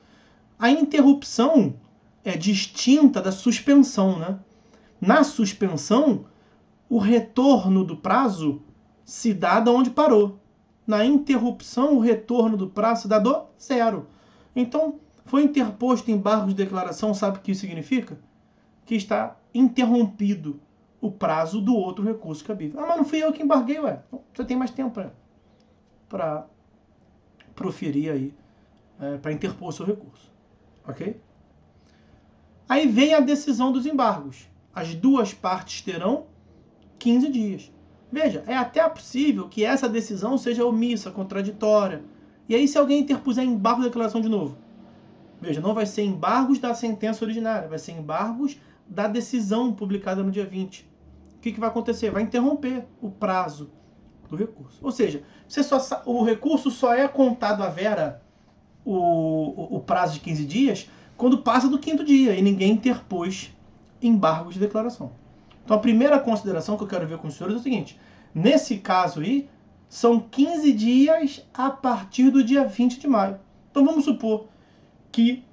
A interrupção é distinta da suspensão, né? Na suspensão, o retorno do prazo se dá de onde parou. Na interrupção, o retorno do prazo se dá do zero. Então, foi interposto embargo de declaração, sabe o que isso significa? Que está interrompido o prazo do outro recurso cabível. Ah, mas não fui eu que embarguei, ué. Você tem mais tempo para proferir aí, para interpor o seu recurso. Ok? Aí vem a decisão dos embargos. As duas partes terão 15 dias. Veja, é até possível que essa decisão seja omissa, contraditória. E aí, se alguém interpuser embargo de declaração de novo, veja, não vai ser embargos da sentença originária, vai ser embargos da decisão publicada no dia 20. O que vai acontecer? Vai interromper o prazo do recurso. Ou seja, o recurso só é contado à vera o prazo de 15 dias quando passa do 5º dia e ninguém interpôs embargos de declaração. Então, a primeira consideração que eu quero ver com os senhores é o seguinte. Nesse caso aí, são 15 dias a partir do dia 20 de maio. Então, vamos supor que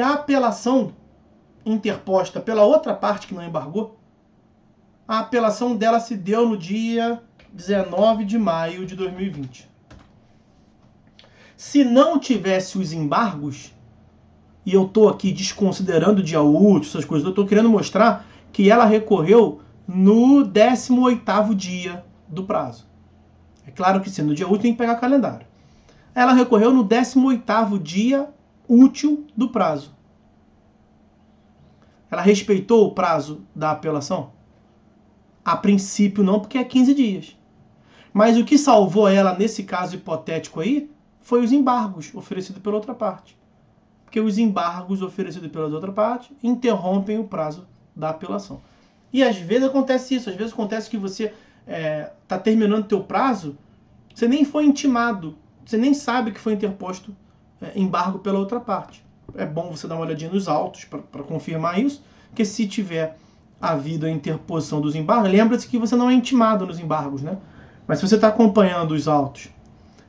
a apelação interposta pela outra parte que não embargou, a apelação dela se deu no dia 19 de maio de 2020. Se não tivesse os embargos, e eu estou aqui desconsiderando o dia útil, essas coisas, eu estou querendo mostrar que ela recorreu no 18º dia do prazo. É claro que sim, no dia útil tem que pegar calendário. Ela recorreu no 18º dia útil do prazo. Ela respeitou o prazo da apelação? A princípio não, porque é 15 dias. Mas o que salvou ela nesse caso hipotético aí foi os embargos oferecidos pela outra parte. Porque os embargos oferecidos pela outra parte interrompem o prazo da apelação. E às vezes acontece isso, às vezes acontece que você está terminando o teu prazo, você nem foi intimado, você nem sabe que foi interposto embargo pela outra parte. É bom você dar uma olhadinha nos autos para confirmar isso, porque se tiver havido a interposição dos embargos, lembra-se que você não é intimado nos embargos, né? Mas se você está acompanhando os autos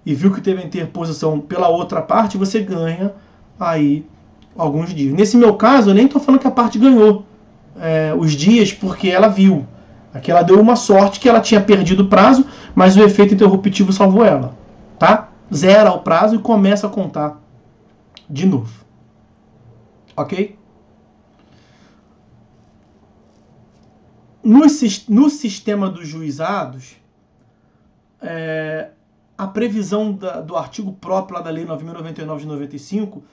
e viu que teve a interposição pela outra parte, você ganha aí alguns dias. Nesse meu caso, eu nem estou falando que a parte ganhou os dias porque ela viu. Aqui ela deu uma sorte que ela tinha perdido o prazo, mas o efeito interruptivo salvou ela. Tá? Zera o prazo e começa a contar de novo. Ok? No sistema dos juizados, a previsão do artigo próprio lá da Lei 9.099 de 95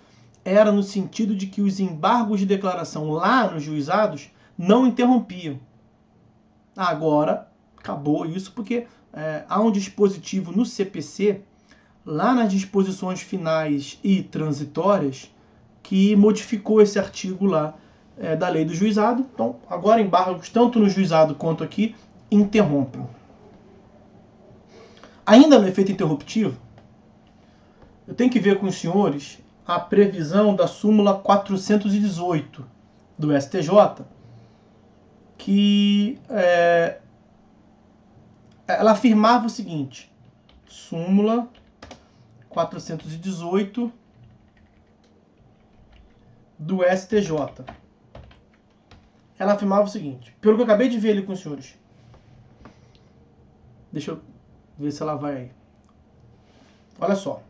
era no sentido de que os embargos de declaração lá nos juizados não interrompiam. Agora, acabou isso porque há um dispositivo no CPC, lá nas disposições finais e transitórias, que modificou esse artigo lá da lei do juizado. Então, agora embargos, tanto no juizado quanto aqui, interrompem. Ainda no efeito interruptivo, eu tenho que ver com os senhores a previsão da súmula 418 do STJ, que ela afirmava o seguinte, súmula 418 do STJ. Ela afirmava o seguinte, pelo que eu acabei de ver ali com os senhores. Deixa eu ver se ela vai aí. Olha só.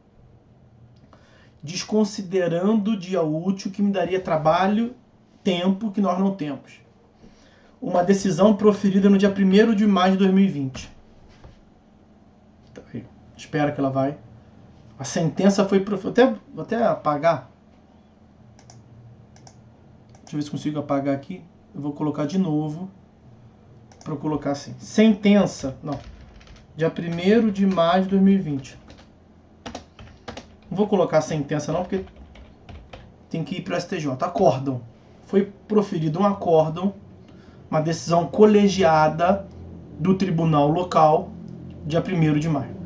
Desconsiderando o dia útil que me daria trabalho, tempo que nós não temos. Uma decisão proferida no dia 1º de maio de 2020. Então, espera que ela vai. A sentença foi proferida. Vou até apagar. Deixa eu ver se consigo apagar aqui. Eu vou colocar de novo. Para eu colocar assim. Sentença. Não. Dia 1º de maio de 2020. Não vou colocar sentença não, porque tem que ir para o STJ. Acórdão. Foi proferido um acórdão, uma decisão colegiada do tribunal local, dia 1º de maio.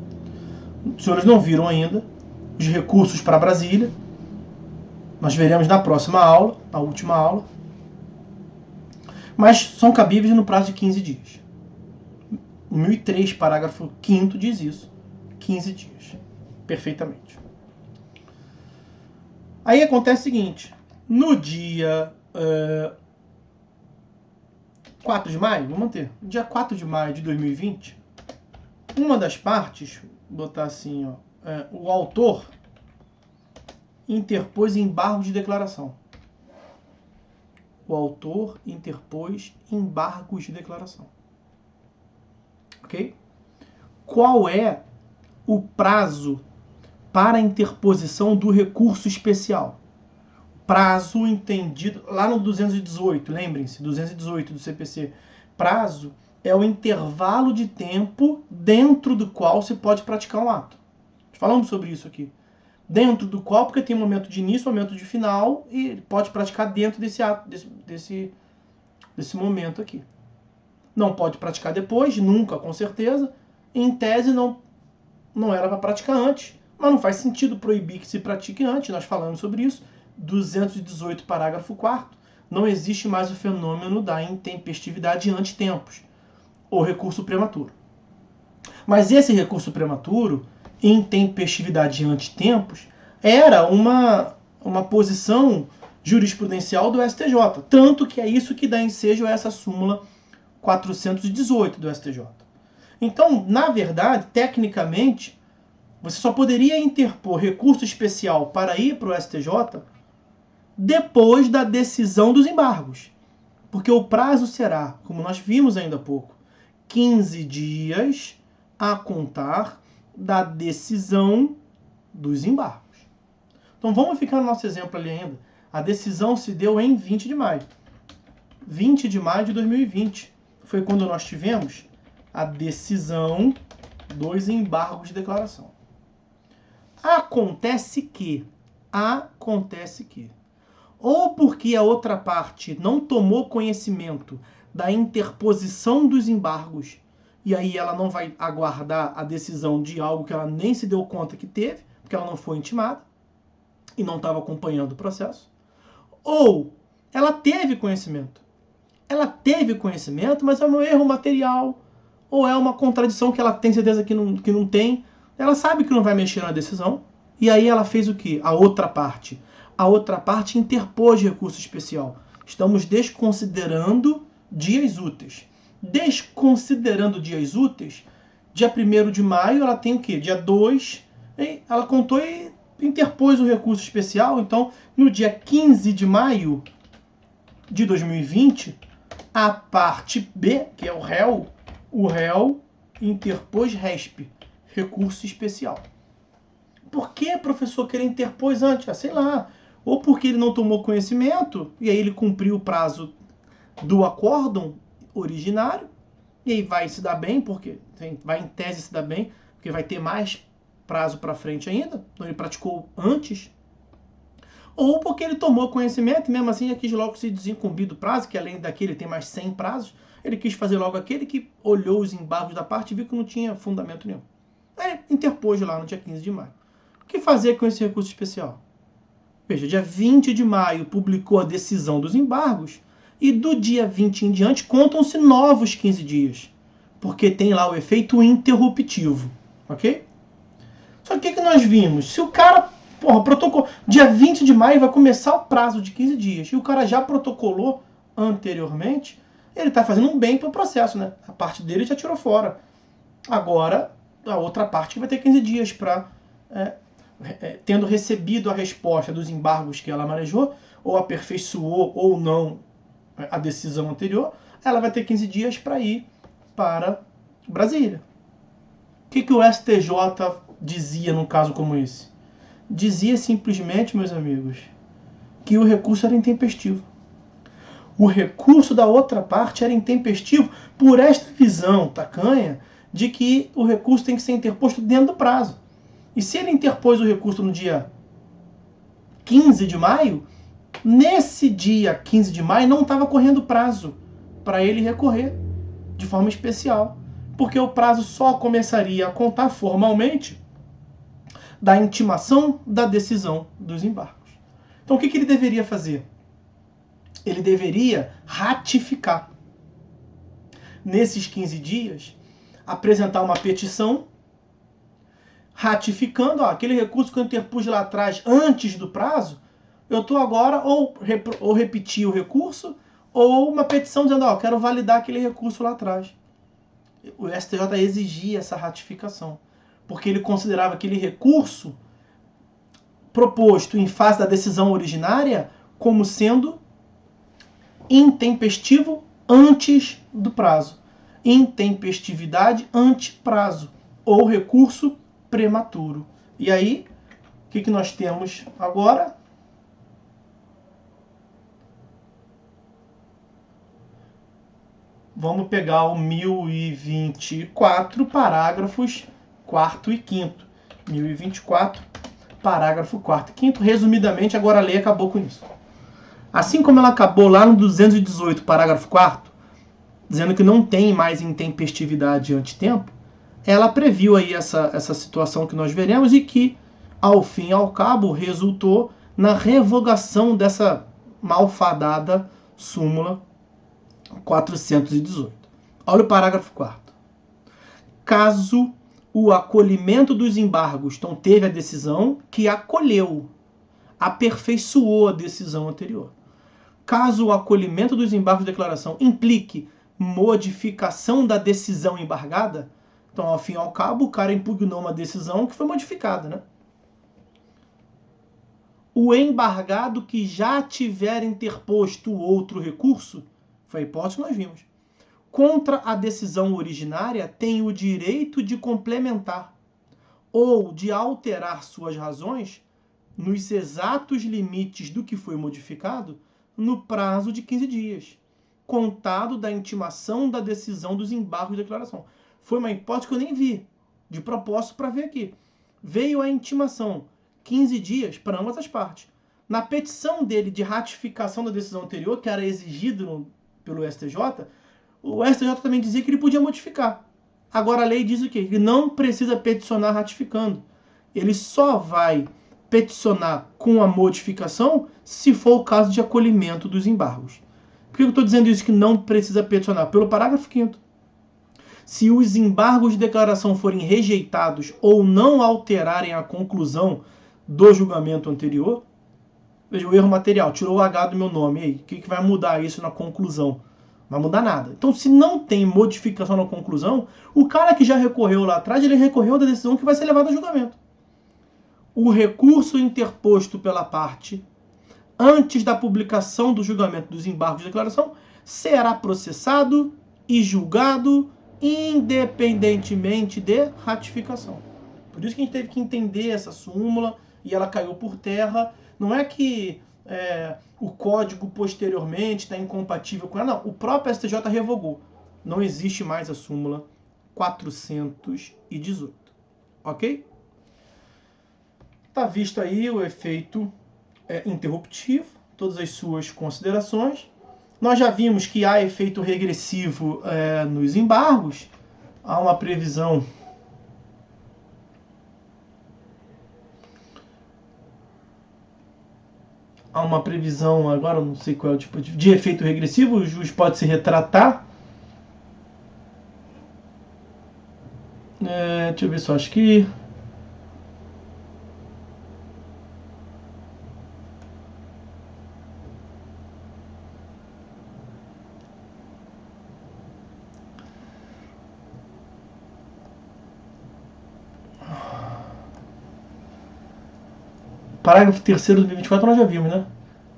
Os senhores não viram ainda os recursos para Brasília. Nós veremos na próxima aula, na última aula. Mas são cabíveis no prazo de 15 dias. O 1003, parágrafo 5º, diz isso. 15 dias. Perfeitamente. Aí acontece o seguinte. No dia 4 de maio, vamos manter. No dia 4 de maio de 2020, uma das partes, vou botar assim, o autor interpôs embargo de declaração. O autor interpôs embargos de declaração. Ok? Qual é o prazo para a interposição do recurso especial? Prazo entendido lá no 218, lembrem-se, 218 do CPC. Prazo é o intervalo de tempo dentro do qual se pode praticar um ato. Falamos sobre isso aqui. Dentro do qual, porque tem momento de início, momento de final, e pode praticar dentro desse ato, desse momento aqui. Não pode praticar depois, nunca, com certeza. Em tese, não era para praticar antes, mas não faz sentido proibir que se pratique antes, nós falamos sobre isso. 218, parágrafo 4º, não existe mais o fenômeno da intempestividade ante tempos, ou recurso prematuro. Mas esse recurso prematuro, intempestividade ante tempos, era uma posição jurisprudencial do STJ, tanto que é isso que dá ensejo a essa súmula 418 do STJ. Então, na verdade, tecnicamente, você só poderia interpor recurso especial para ir para o STJ depois da decisão dos embargos. Porque o prazo será, como nós vimos ainda há pouco, 15 dias a contar da decisão dos embargos. Então vamos ficar no nosso exemplo ali ainda. A decisão se deu em 20 de maio. 20 de maio de 2020 foi quando nós tivemos a decisão dos embargos de declaração. Acontece que, ou porque a outra parte não tomou conhecimento da interposição dos embargos, e aí ela não vai aguardar a decisão de algo que ela nem se deu conta que teve, porque ela não foi intimada e não estava acompanhando o processo, ou ela teve conhecimento. Ela teve conhecimento, mas é um erro material, ou é uma contradição que ela tem certeza que não tem. Ela sabe que não vai mexer na decisão, e aí ela fez o quê? A outra parte interpôs recurso especial. Estamos desconsiderando dias úteis. Desconsiderando dias úteis, dia 1º de maio, ela tem o quê? Dia 2, ela contou e interpôs o recurso especial. Então, no dia 15 de maio de 2020, a parte B, que é o réu interpôs RESP, recurso especial. Por que, professor, que ele interpôs antes? Sei lá. Ou porque ele não tomou conhecimento, e aí ele cumpriu o prazo do acórdão originário, e aí vai se dar bem, porque vai em tese se dar bem, porque vai ter mais prazo para frente ainda, então ele praticou antes. Ou porque ele tomou conhecimento, e mesmo assim já quis logo se desincumbir do prazo, que além daquele tem mais 100 prazos, ele quis fazer logo aquele que olhou os embargos da parte e viu que não tinha fundamento nenhum. Aí interpôs lá no dia 15 de maio. O que fazer com esse recurso especial? Veja, dia 20 de maio publicou a decisão dos embargos e do dia 20 em diante contam-se novos 15 dias, porque tem lá o efeito interruptivo, ok? Só que o que nós vimos? Se o cara, protocolou, dia 20 de maio vai começar o prazo de 15 dias e o cara já protocolou anteriormente, ele está fazendo um bem para o processo, né? A parte dele já tirou fora. Agora, a outra parte vai ter 15 dias para... tendo recebido a resposta dos embargos que ela manejou, ou aperfeiçoou ou não a decisão anterior, ela vai ter 15 dias para ir para Brasília. O que o STJ dizia num caso como esse? Dizia simplesmente, meus amigos, que o recurso era intempestivo. O recurso da outra parte era intempestivo por esta visão tacanha de que o recurso tem que ser interposto dentro do prazo. E se ele interpôs o recurso no dia 15 de maio, nesse dia 15 de maio não estava correndo prazo para ele recorrer de forma especial, porque o prazo só começaria a contar formalmente da intimação da decisão dos embargos. Então o que ele deveria fazer? Ele deveria ratificar. Nesses 15 dias, apresentar uma petição ratificando, aquele recurso que eu interpus lá atrás antes do prazo, eu estou agora ou repetir o recurso ou uma petição dizendo, quero validar aquele recurso lá atrás. O STJ exigia essa ratificação, porque ele considerava aquele recurso proposto em face da decisão originária como sendo intempestivo antes do prazo. Intempestividade ante prazo, ou recurso prematuro. E aí, o que nós temos agora? Vamos pegar o 1024, parágrafos 4º e 5º. 1024, parágrafo 4º e 5º. Resumidamente, agora a lei acabou com isso. Assim como ela acabou lá no 218, parágrafo 4º, dizendo que não tem mais intempestividade ante tempo, ela previu aí essa situação que nós veremos e que, ao fim e ao cabo, resultou na revogação dessa malfadada súmula 418. Olha o parágrafo 4º. Caso o acolhimento dos embargos, então teve a decisão que acolheu, aperfeiçoou a decisão anterior. Caso o acolhimento dos embargos de declaração implique modificação da decisão embargada, Então, ao fim e ao cabo, o cara impugnou uma decisão que foi modificada, né? O embargado que já tiver interposto outro recurso, foi a hipótese que nós vimos, contra a decisão originária tem o direito de complementar ou de alterar suas razões nos exatos limites do que foi modificado no prazo de 15 dias, contado da intimação da decisão dos embargos de declaração. Foi uma hipótese que eu nem vi, de propósito para ver aqui. Veio a intimação, 15 dias para ambas as partes. Na petição dele de ratificação da decisão anterior, que era exigido pelo STJ, o STJ também dizia que ele podia modificar. Agora a lei diz o quê? Que não precisa peticionar ratificando. Ele só vai peticionar com a modificação se for o caso de acolhimento dos embargos. Por que eu estou dizendo isso que não precisa peticionar? Pelo parágrafo 5º. Se os embargos de declaração forem rejeitados ou não alterarem a conclusão do julgamento anterior, veja, o erro material, tirou o H do meu nome, e aí, o que vai mudar isso na conclusão? Não vai mudar nada. Então, se não tem modificação na conclusão, o cara que já recorreu lá atrás, ele recorreu da decisão que vai ser levada a julgamento. O recurso interposto pela parte antes da publicação do julgamento dos embargos de declaração será processado e julgado independentemente de ratificação. Por isso que a gente teve que entender essa súmula e ela caiu por terra. Não é que o código posteriormente está incompatível com ela, não. O próprio STJ revogou. Não existe mais a súmula 418. Ok? Está visto aí o efeito interruptivo, todas as suas considerações. Nós já vimos que há efeito regressivo nos embargos. Há uma previsão agora não sei qual é o tipo de efeito regressivo, o juiz pode se retratar. Deixa eu ver só, acho que... Parágrafo 3º do 2024 nós já vimos, né?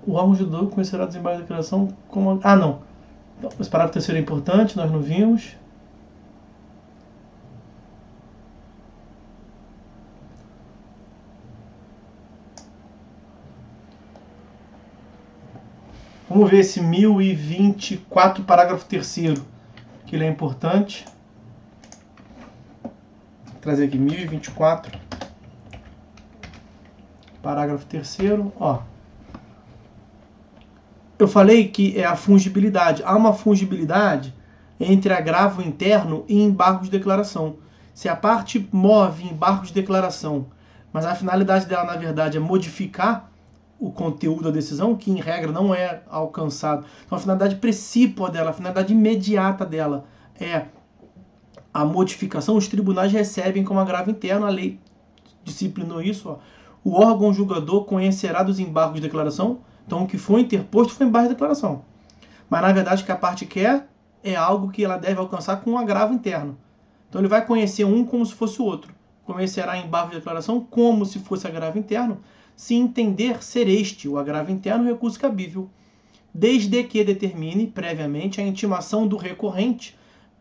O órgão judicial conhecerá desembargo da declaração como... Ah, não. Então, esse parágrafo 3º é importante, nós não vimos. Vamos ver esse 1024, parágrafo 3º, que ele é importante. Vou trazer aqui 1024. Parágrafo 3º, ó. Eu falei que é a fungibilidade. Há uma fungibilidade entre agravo interno e embargo de declaração. Se a parte move embargo de declaração, mas a finalidade dela, na verdade, é modificar o conteúdo da decisão, que em regra não é alcançado. Então a finalidade principal dela, a finalidade imediata dela é a modificação, os tribunais recebem como agravo interno, a lei disciplinou isso, ó. O órgão julgador conhecerá dos embargos de declaração. Então, o que foi interposto foi embargo de declaração. Mas, na verdade, o que a parte quer é algo que ela deve alcançar com um agravo interno. Então, ele vai conhecer um como se fosse o outro. Conhecerá embargo de declaração como se fosse agravo interno, se entender ser este, o agravo interno, o recurso cabível, desde que determine previamente a intimação do recorrente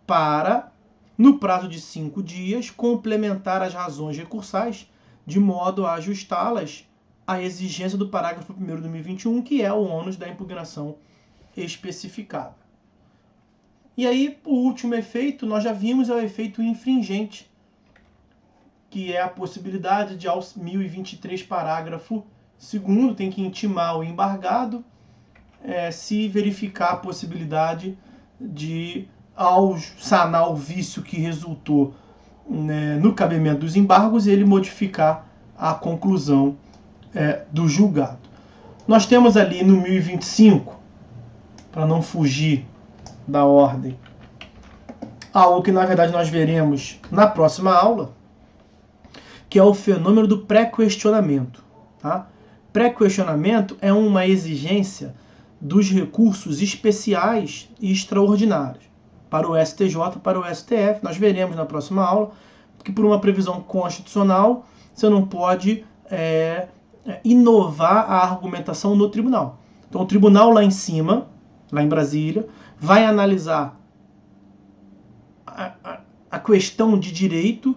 para, no prazo de 5 dias, complementar as razões recursais de modo a ajustá-las à exigência do parágrafo 1º de 2021, que é o ônus da impugnação especificada. E aí, o último efeito, nós já vimos, é o efeito infringente, que é a possibilidade de, ao 1023, parágrafo 2º, tem que intimar o embargado, se verificar a possibilidade de, ao sanar o vício que resultou no cabimento dos embargos, ele modificar a conclusão do julgado. Nós temos ali no 1025, para não fugir da ordem, algo que na verdade nós veremos na próxima aula, que é o fenômeno do pré-questionamento. Tá? Pré-questionamento é uma exigência dos recursos especiais e extraordinários. para o STJ, para o STF. Nós veremos na próxima aula que por uma previsão constitucional você não pode inovar a argumentação no tribunal. Então o tribunal lá em cima, lá em Brasília, vai analisar a questão de direito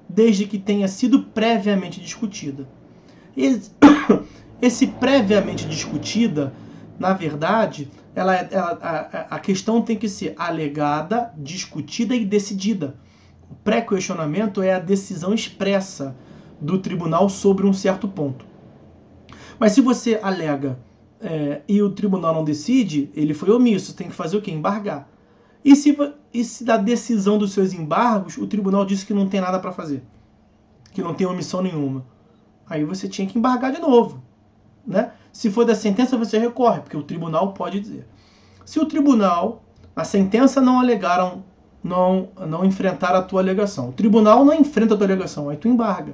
desde que tenha sido previamente discutida. Esse previamente discutida, na verdade, a questão tem que ser alegada, discutida e decidida. O pré-questionamento é a decisão expressa do tribunal sobre um certo ponto. Mas se você alega e o tribunal não decide, ele foi omisso, tem que fazer o quê? Embargar. E se da decisão dos seus embargos, o tribunal disse que não tem nada para fazer, que não tem omissão nenhuma, aí você tinha que embargar de novo, né? Se for da sentença, você recorre, porque o tribunal pode dizer. Se o tribunal, a sentença não alegaram, não enfrentar a tua alegação, o tribunal não enfrenta a tua alegação, aí tu embarga.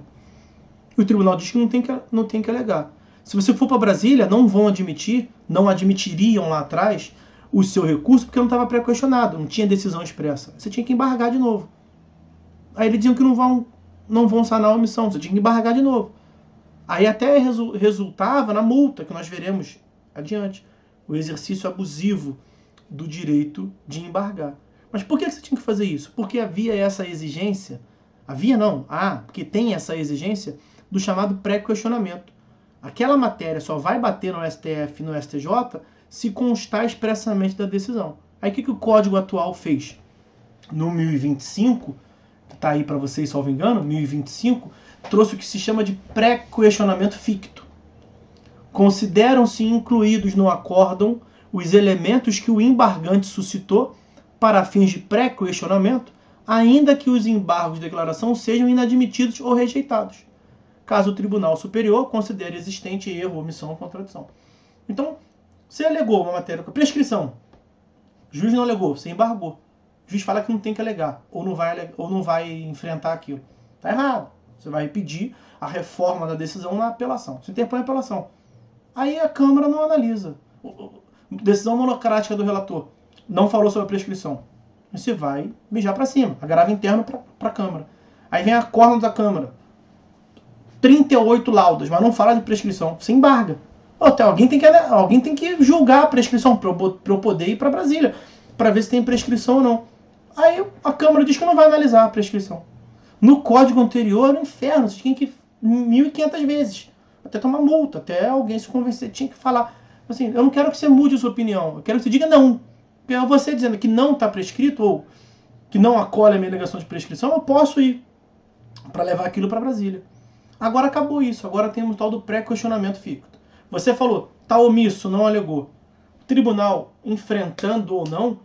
E o tribunal diz que não tem que alegar. Se você for para Brasília, não admitiriam lá atrás o seu recurso porque não estava pré-questionado, não tinha decisão expressa. Você tinha que embargar de novo. Aí eles diziam que não vão sanar a omissão, você tinha que embargar de novo. Aí até resultava na multa, que nós veremos adiante, o exercício abusivo do direito de embargar. Mas por que você tinha que fazer isso? Porque havia essa exigência, porque tem essa exigência do chamado pré-questionamento. Aquela matéria só vai bater no STF e no STJ se constar expressamente da decisão. Aí o que o Código atual fez? No 1025, que está aí para vocês, salvo engano, 1025, trouxe o que se chama de pré-questionamento ficto. Consideram-se incluídos no acórdão os elementos que o embargante suscitou para fins de pré-questionamento, ainda que os embargos de declaração sejam inadmitidos ou rejeitados, caso o Tribunal Superior considere existente erro, omissão ou contradição. Então, você alegou uma matéria com prescrição, o juiz não alegou, você embargou. O juiz fala que não tem que alegar, ou não vai enfrentar aquilo. Está errado. Você vai pedir a reforma da decisão na apelação. Você interpõe a apelação. Aí a Câmara não analisa. Decisão monocrática do relator. Não falou sobre a prescrição. Você vai mijar para cima. Agravo interno para a Câmara. Aí vem a acórdão da Câmara. 38 laudas, mas não fala de prescrição. Você embarga. Alguém tem que julgar a prescrição para eu poder ir para Brasília, para ver se tem prescrição ou não. Aí a Câmara diz que não vai analisar a prescrição. No código anterior era um inferno, você tinha que ir 1.500 vezes, até tomar multa, até alguém se convencer, tinha que falar, assim, eu não quero que você mude a sua opinião, eu quero que você diga não. Porque você dizendo que não está prescrito, ou que não acolhe a minha alegação de prescrição, eu posso ir para levar aquilo para Brasília. Agora acabou isso, agora temos o tal do pré-questionamento ficto. Você falou, está omisso, não alegou. O tribunal, enfrentando ou não,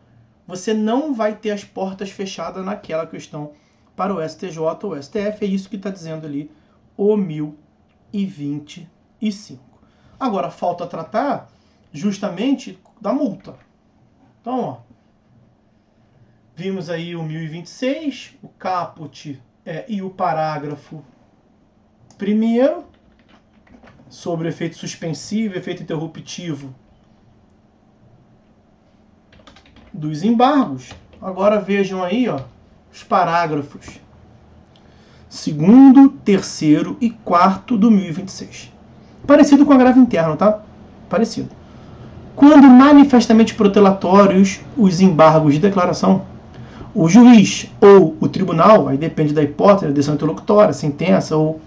você não vai ter as portas fechadas naquela questão para o STJ ou o STF. É isso que está dizendo ali o 1025. Agora, falta tratar justamente da multa. Então, ó, vimos aí o 1026, o caput e o parágrafo 1º, sobre efeito suspensivo, efeito interruptivo dos embargos. Agora vejam aí, ó, os parágrafos 2º, 3º e 4º do 1026. Parecido com agravo interno, tá? Parecido. Quando manifestamente protelatórios os embargos de declaração, o juiz ou o tribunal, aí depende da hipótese, decisão interlocutória, sentença ou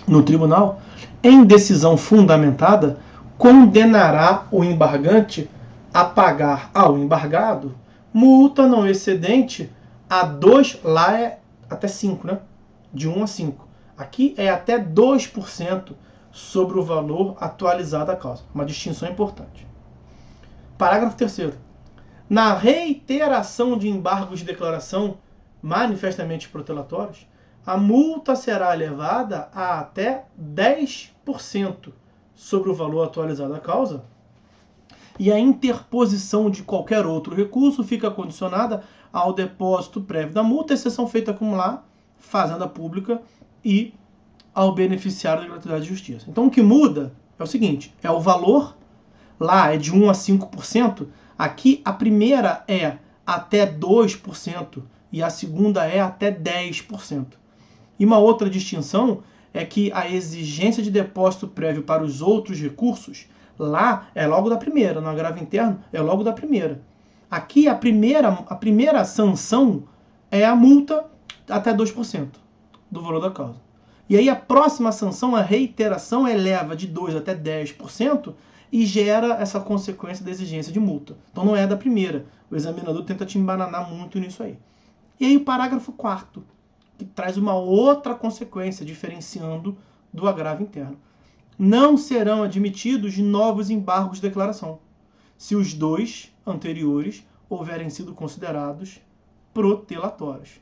no tribunal, em decisão fundamentada, condenará o embargante a pagar ao embargado multa não excedente a 2, lá é até 5, né? De 1 a 5. Aqui é até 2% sobre o valor atualizado da causa. Uma distinção importante. Parágrafo 3º. Na reiteração de embargos de declaração manifestamente protelatórios, a multa será elevada a até 10% sobre o valor atualizado da causa, e a interposição de qualquer outro recurso fica condicionada ao depósito prévio da multa, exceção feita como lá, Fazenda Pública, e ao beneficiário da gratuidade de justiça. Então o que muda é o seguinte, o valor, lá é de 1 a 5%, aqui a primeira é até 2% e a segunda é até 10%. E uma outra distinção é que a exigência de depósito prévio para os outros recursos, lá é logo da primeira, no agravo interno é logo da primeira. Aqui a primeira sanção é a multa até 2% do valor da causa. E aí a próxima sanção, a reiteração, eleva de 2% até 10% e gera essa consequência da exigência de multa. Então não é da primeira. O examinador tenta te embananar muito nisso aí. E aí o parágrafo 4º, que traz uma outra consequência, diferenciando do agravo interno. Não serão admitidos novos embargos de declaração, se os dois anteriores houverem sido considerados protelatórios.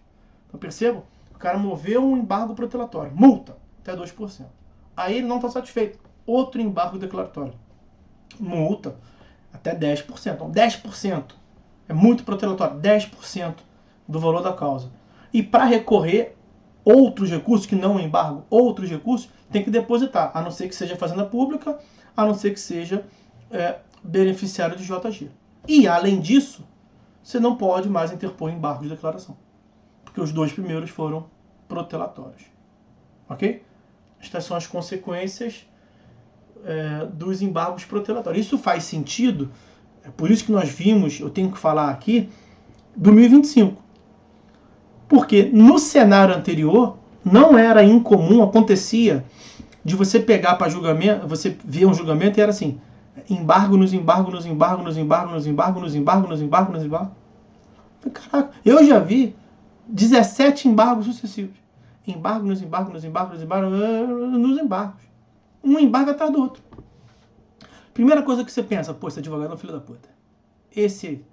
Então percebam? O cara moveu um embargo protelatório, multa, até 2%. Aí ele não está satisfeito. Outro embargo declaratório, multa, até 10%. Então 10% é muito protelatório, 10% do valor da causa. E para recorrer, outros recursos, que não embargo, outros recursos, tem que depositar, a não ser que seja fazenda pública, a não ser que seja beneficiário de JG. E, além disso, você não pode mais interpor embargo de declaração, porque os dois primeiros foram protelatórios. Ok? Estas são as consequências dos embargos protelatórios. Isso faz sentido, é por isso que nós vimos, eu tenho que falar aqui, do 1025. Porque no cenário anterior, não era incomum, acontecia de você pegar para julgamento, você vê um julgamento e era assim, embargo nos embargo, nos embargo, nos embargo, nos embargo, nos embargo, nos embargo, nos embargo. Caraca, eu já vi 17 embargos sucessivos. Embargo, nos embargo, nos embargo, nos embargo, nos embargos. Um embargo atrás do outro. Primeira coisa que você pensa, pô, esse advogado é um filho da puta. Esse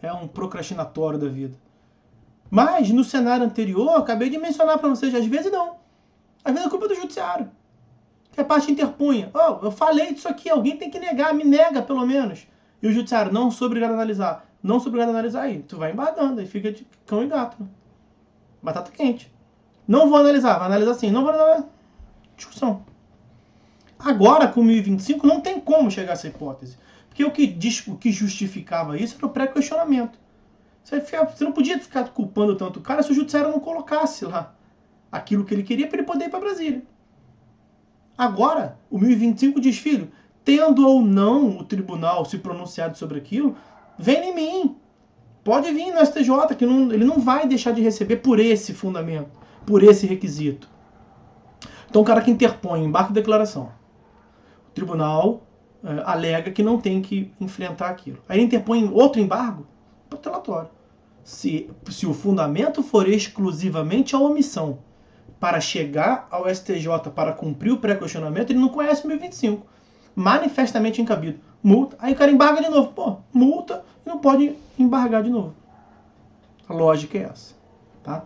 é um procrastinatório da vida. Mas, no cenário anterior, acabei de mencionar para vocês, às vezes não. Às vezes é culpa do judiciário. Que a parte interpunha. Oh, eu falei disso aqui, alguém tem que negar, me nega pelo menos. E o judiciário, não sou obrigado a analisar. Não sou obrigado a analisar aí. Tu vai embargando, aí fica de cão e gato. Né? Batata quente. Não vou analisar, vai analisar assim. Não vou analisar. Discussão. Agora, com o 1025, não tem como chegar a essa hipótese. Porque o que justificava isso era o pré-questionamento. Você não podia ficar culpando tanto o cara se o judiciário não colocasse lá aquilo que ele queria para ele poder ir para Brasília. Agora, o 1025 diz, filho, tendo ou não o tribunal se pronunciado sobre aquilo, vem em mim. Pode vir no STJ, que ele não vai deixar de receber por esse fundamento, por esse requisito. Então o cara que interpõe embargo de declaração, o tribunal alega que não tem que enfrentar aquilo. Aí ele interpõe outro embargo, protelatório. Se o fundamento for exclusivamente a omissão para chegar ao STJ para cumprir o pré-questionamento, ele não conhece o 1025. Manifestamente incabido. Multa. Aí o cara embarga de novo. Pô, multa e não pode embargar de novo. A lógica é essa. Tá?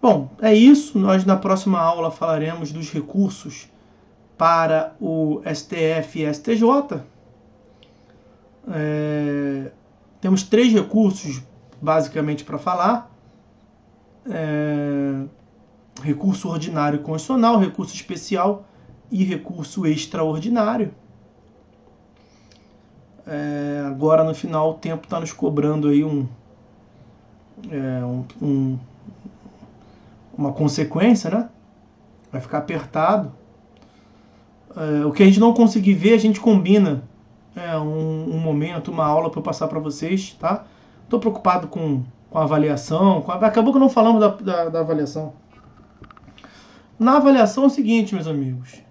Bom, é isso. Nós na próxima aula falaremos dos recursos para o STF e STJ. Temos 3 recursos basicamente para falar. Recurso ordinário constitucional, recurso especial e recurso extraordinário. Agora no final o tempo está nos cobrando aí uma consequência, né? Vai ficar apertado. O que a gente não conseguir ver, a gente combina um momento, uma aula para eu passar para vocês, tá? Estou preocupado com a avaliação. Acabou que não falamos da avaliação. Na avaliação é o seguinte, meus amigos.